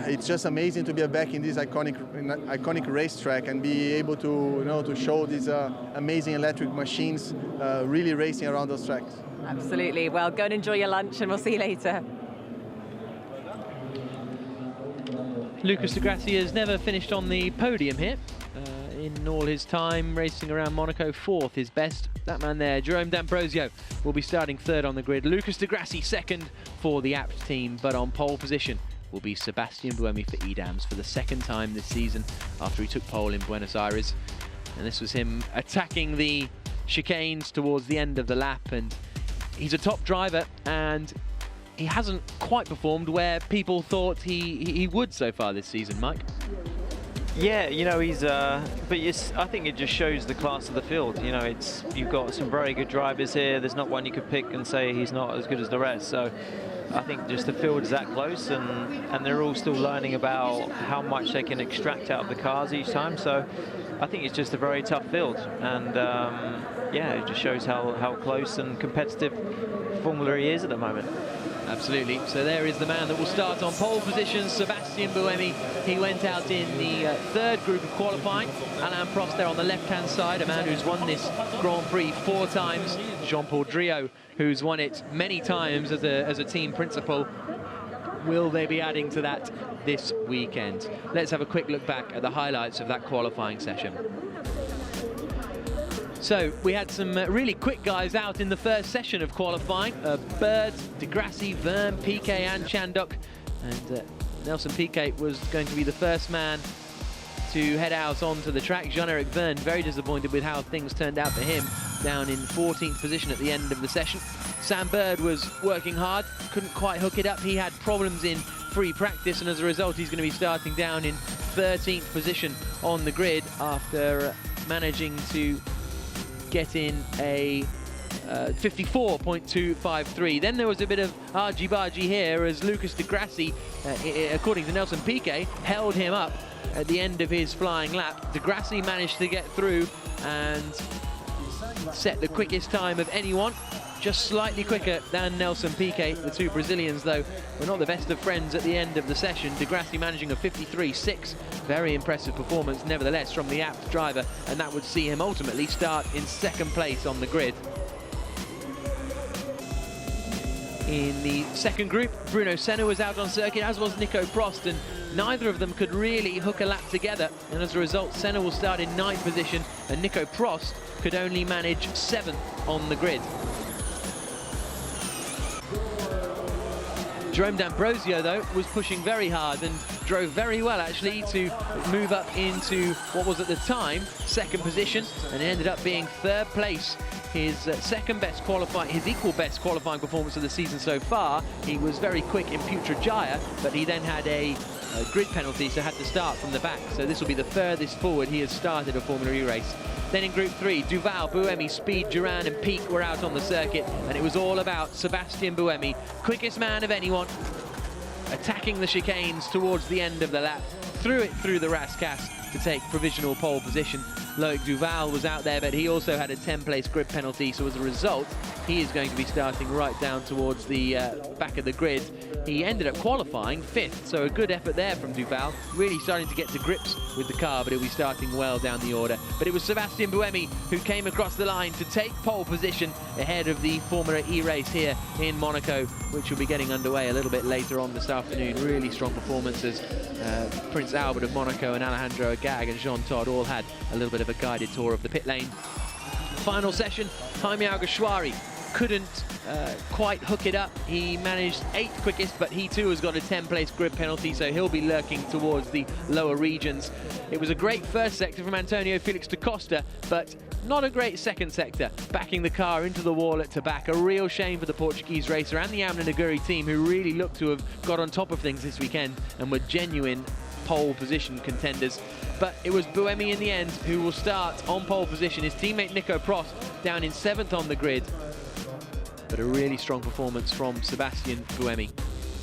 I: it's just amazing to be back in this iconic racetrack and be able to, to show these amazing electric machines really racing around those tracks.
L: Absolutely. Well, go and enjoy your lunch and we'll see you later.
B: Lucas Di Grassi has never finished on the podium here. In all his time racing around Monaco, 4th is best. That man there, Jerome D'Ambrosio, will be starting 3rd on the grid. Lucas Di Grassi 2nd for the Abt team, but on pole position will be Sebastian Buemi for EDAMS for the 2nd time this season after he took pole in Buenos Aires. And this was him attacking the chicanes towards the end of the lap, and he's a top driver and he hasn't quite performed where people thought he would so far this season, Mike.
F: Yeah, he's. But I think it just shows the class of the field. You've got some very good drivers here. There's not one you could pick and say he's not as good as the rest. So I think just the field is that close, and they're all still learning about how much they can extract out of the cars each time. So I think it's just a very tough field, and yeah, it just shows how close and competitive Formula E is at the moment.
B: Absolutely. So there is the man that will start on pole position, Sebastian Buemi. He went out in the 3rd group of qualifying. Alain Prost there on the left-hand side, a man who's won this Grand Prix 4 times. Jean-Paul Driot, who's won it many times as a team principal. will they be adding to that this weekend? Let's have a quick look back at the highlights of that qualifying session. So we had some really quick guys out in the first session of qualifying. Bird, De Grassi, Verne, Piquet and Chandok. And Nelson Piquet was going to be the first man to head out onto the track. Jean-Eric Verne very disappointed with how things turned out for him, down in 14th position at the end of the session. Sam Bird was working hard, couldn't quite hook it up. He had problems in free practice, and as a result he's going to be starting down in 13th position on the grid after managing to get in a 54.253. Then there was a bit of argy-bargy here as Lucas De Grassi, according to Nelson Piquet, held him up at the end of his flying lap. De Grassi managed to get through and set the quickest time of anyone, just slightly quicker than Nelson Piquet. The two Brazilians, though, were not the best of friends at the end of the session. De Grassi managing a 53.6. Very impressive performance, nevertheless, from the apt driver, and that would see him ultimately start in second place on the grid. In the second group, Bruno Senna was out on circuit, as was Nico Prost, and neither of them could really hook a lap together, and as a result Senna will start in 9th position and Nico Prost could only manage 7th on the grid. Jerome D'Ambrosio, though, was pushing very hard and drove very well, actually, to move up into what was at the time second position, and it ended up being third place. His second best qualifying, his equal best qualifying performance of the season so far. He was very quick in Putrajaya, but he then had a grid penalty, so had to start from the back. So this will be the furthest forward he has started a Formula E race. Then in Group 3, Duval, Buemi, Speed, Duran and Peak were out on the circuit, and it was all about Sebastian Buemi, quickest man of anyone, attacking the chicanes towards the end of the lap, threw it through the Rascasse to take provisional pole position. Loic Duval was out there, but he also had a 10-place grid penalty, so as a result, he is going to be starting right down towards the back of the grid. He ended up qualifying 5th, so a good effort there from Duval, really starting to get to grips with the car, but he'll be starting well down the order. But it was Sebastian Buemi who came across the line to take pole position ahead of the Formula E race here in Monaco, which will be getting underway a little bit later on this afternoon. Really strong performances. Prince Albert of Monaco and Alejandro Agag and Jean Todt all had a little bit of a guided tour of the pit lane. Final session, Jaime Alguersuari couldn't quite hook it up. He managed 8th quickest, but he too has got a 10-place grid penalty, so he'll be lurking towards the lower regions. It was a great first sector from Antonio Felix da Costa, but not a great second sector, backing the car into the wall at Tabac. A real shame for the Portuguese racer and the Amna Naguri team, who really looked to have got on top of things this weekend and were genuine pole position contenders. But it was Buemi in the end who will start on pole position. His teammate Nico Prost down in 7th on the grid. But a really strong performance from Sebastian Buemi.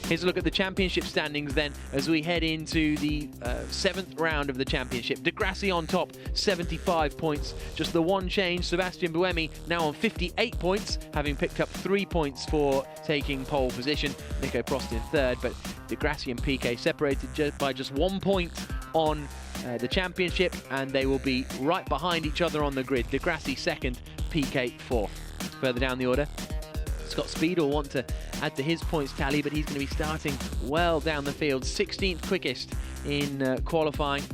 B: Here's a look at the championship standings then as we head into the 7th round of the championship. De Grassi on top, 75 points. Just the one change, Sebastian Buemi now on 58 points, having picked up 3 points for taking pole position. Nico Prost in 3rd, but De Grassi and Piquet separated by just 1 point on the championship, and they will be right behind each other on the grid. De Grassi 2nd, Piquet 4th. Further down the order, Scott Speed will want to add to his points tally, but he's going to be starting well down the field. 16th quickest in qualifying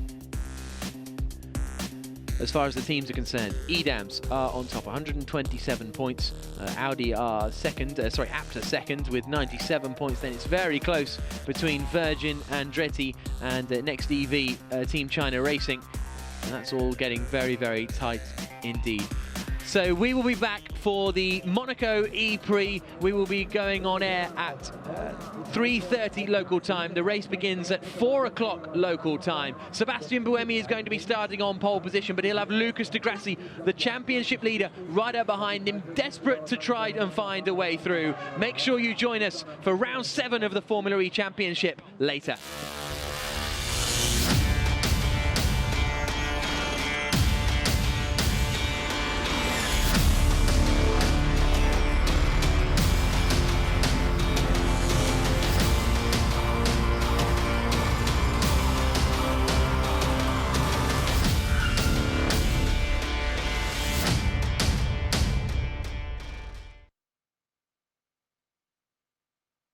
B: as far as the teams are concerned. Edams are on top, 127 points. Audi are second, Apta second with 97 points. Then it's very close between Virgin, Andretti and Next EV, Team China Racing. And that's all getting very, very tight indeed. So we will be back for the Monaco E-Prix. We will be going on air at 3:30 local time. The race begins at 4 o'clock local time. Sebastian Buemi is going to be starting on pole position, but he'll have Lucas De Grassi, the championship leader, right up behind him, desperate to try and find a way through. Make sure you join us for round 7 of the Formula E Championship later.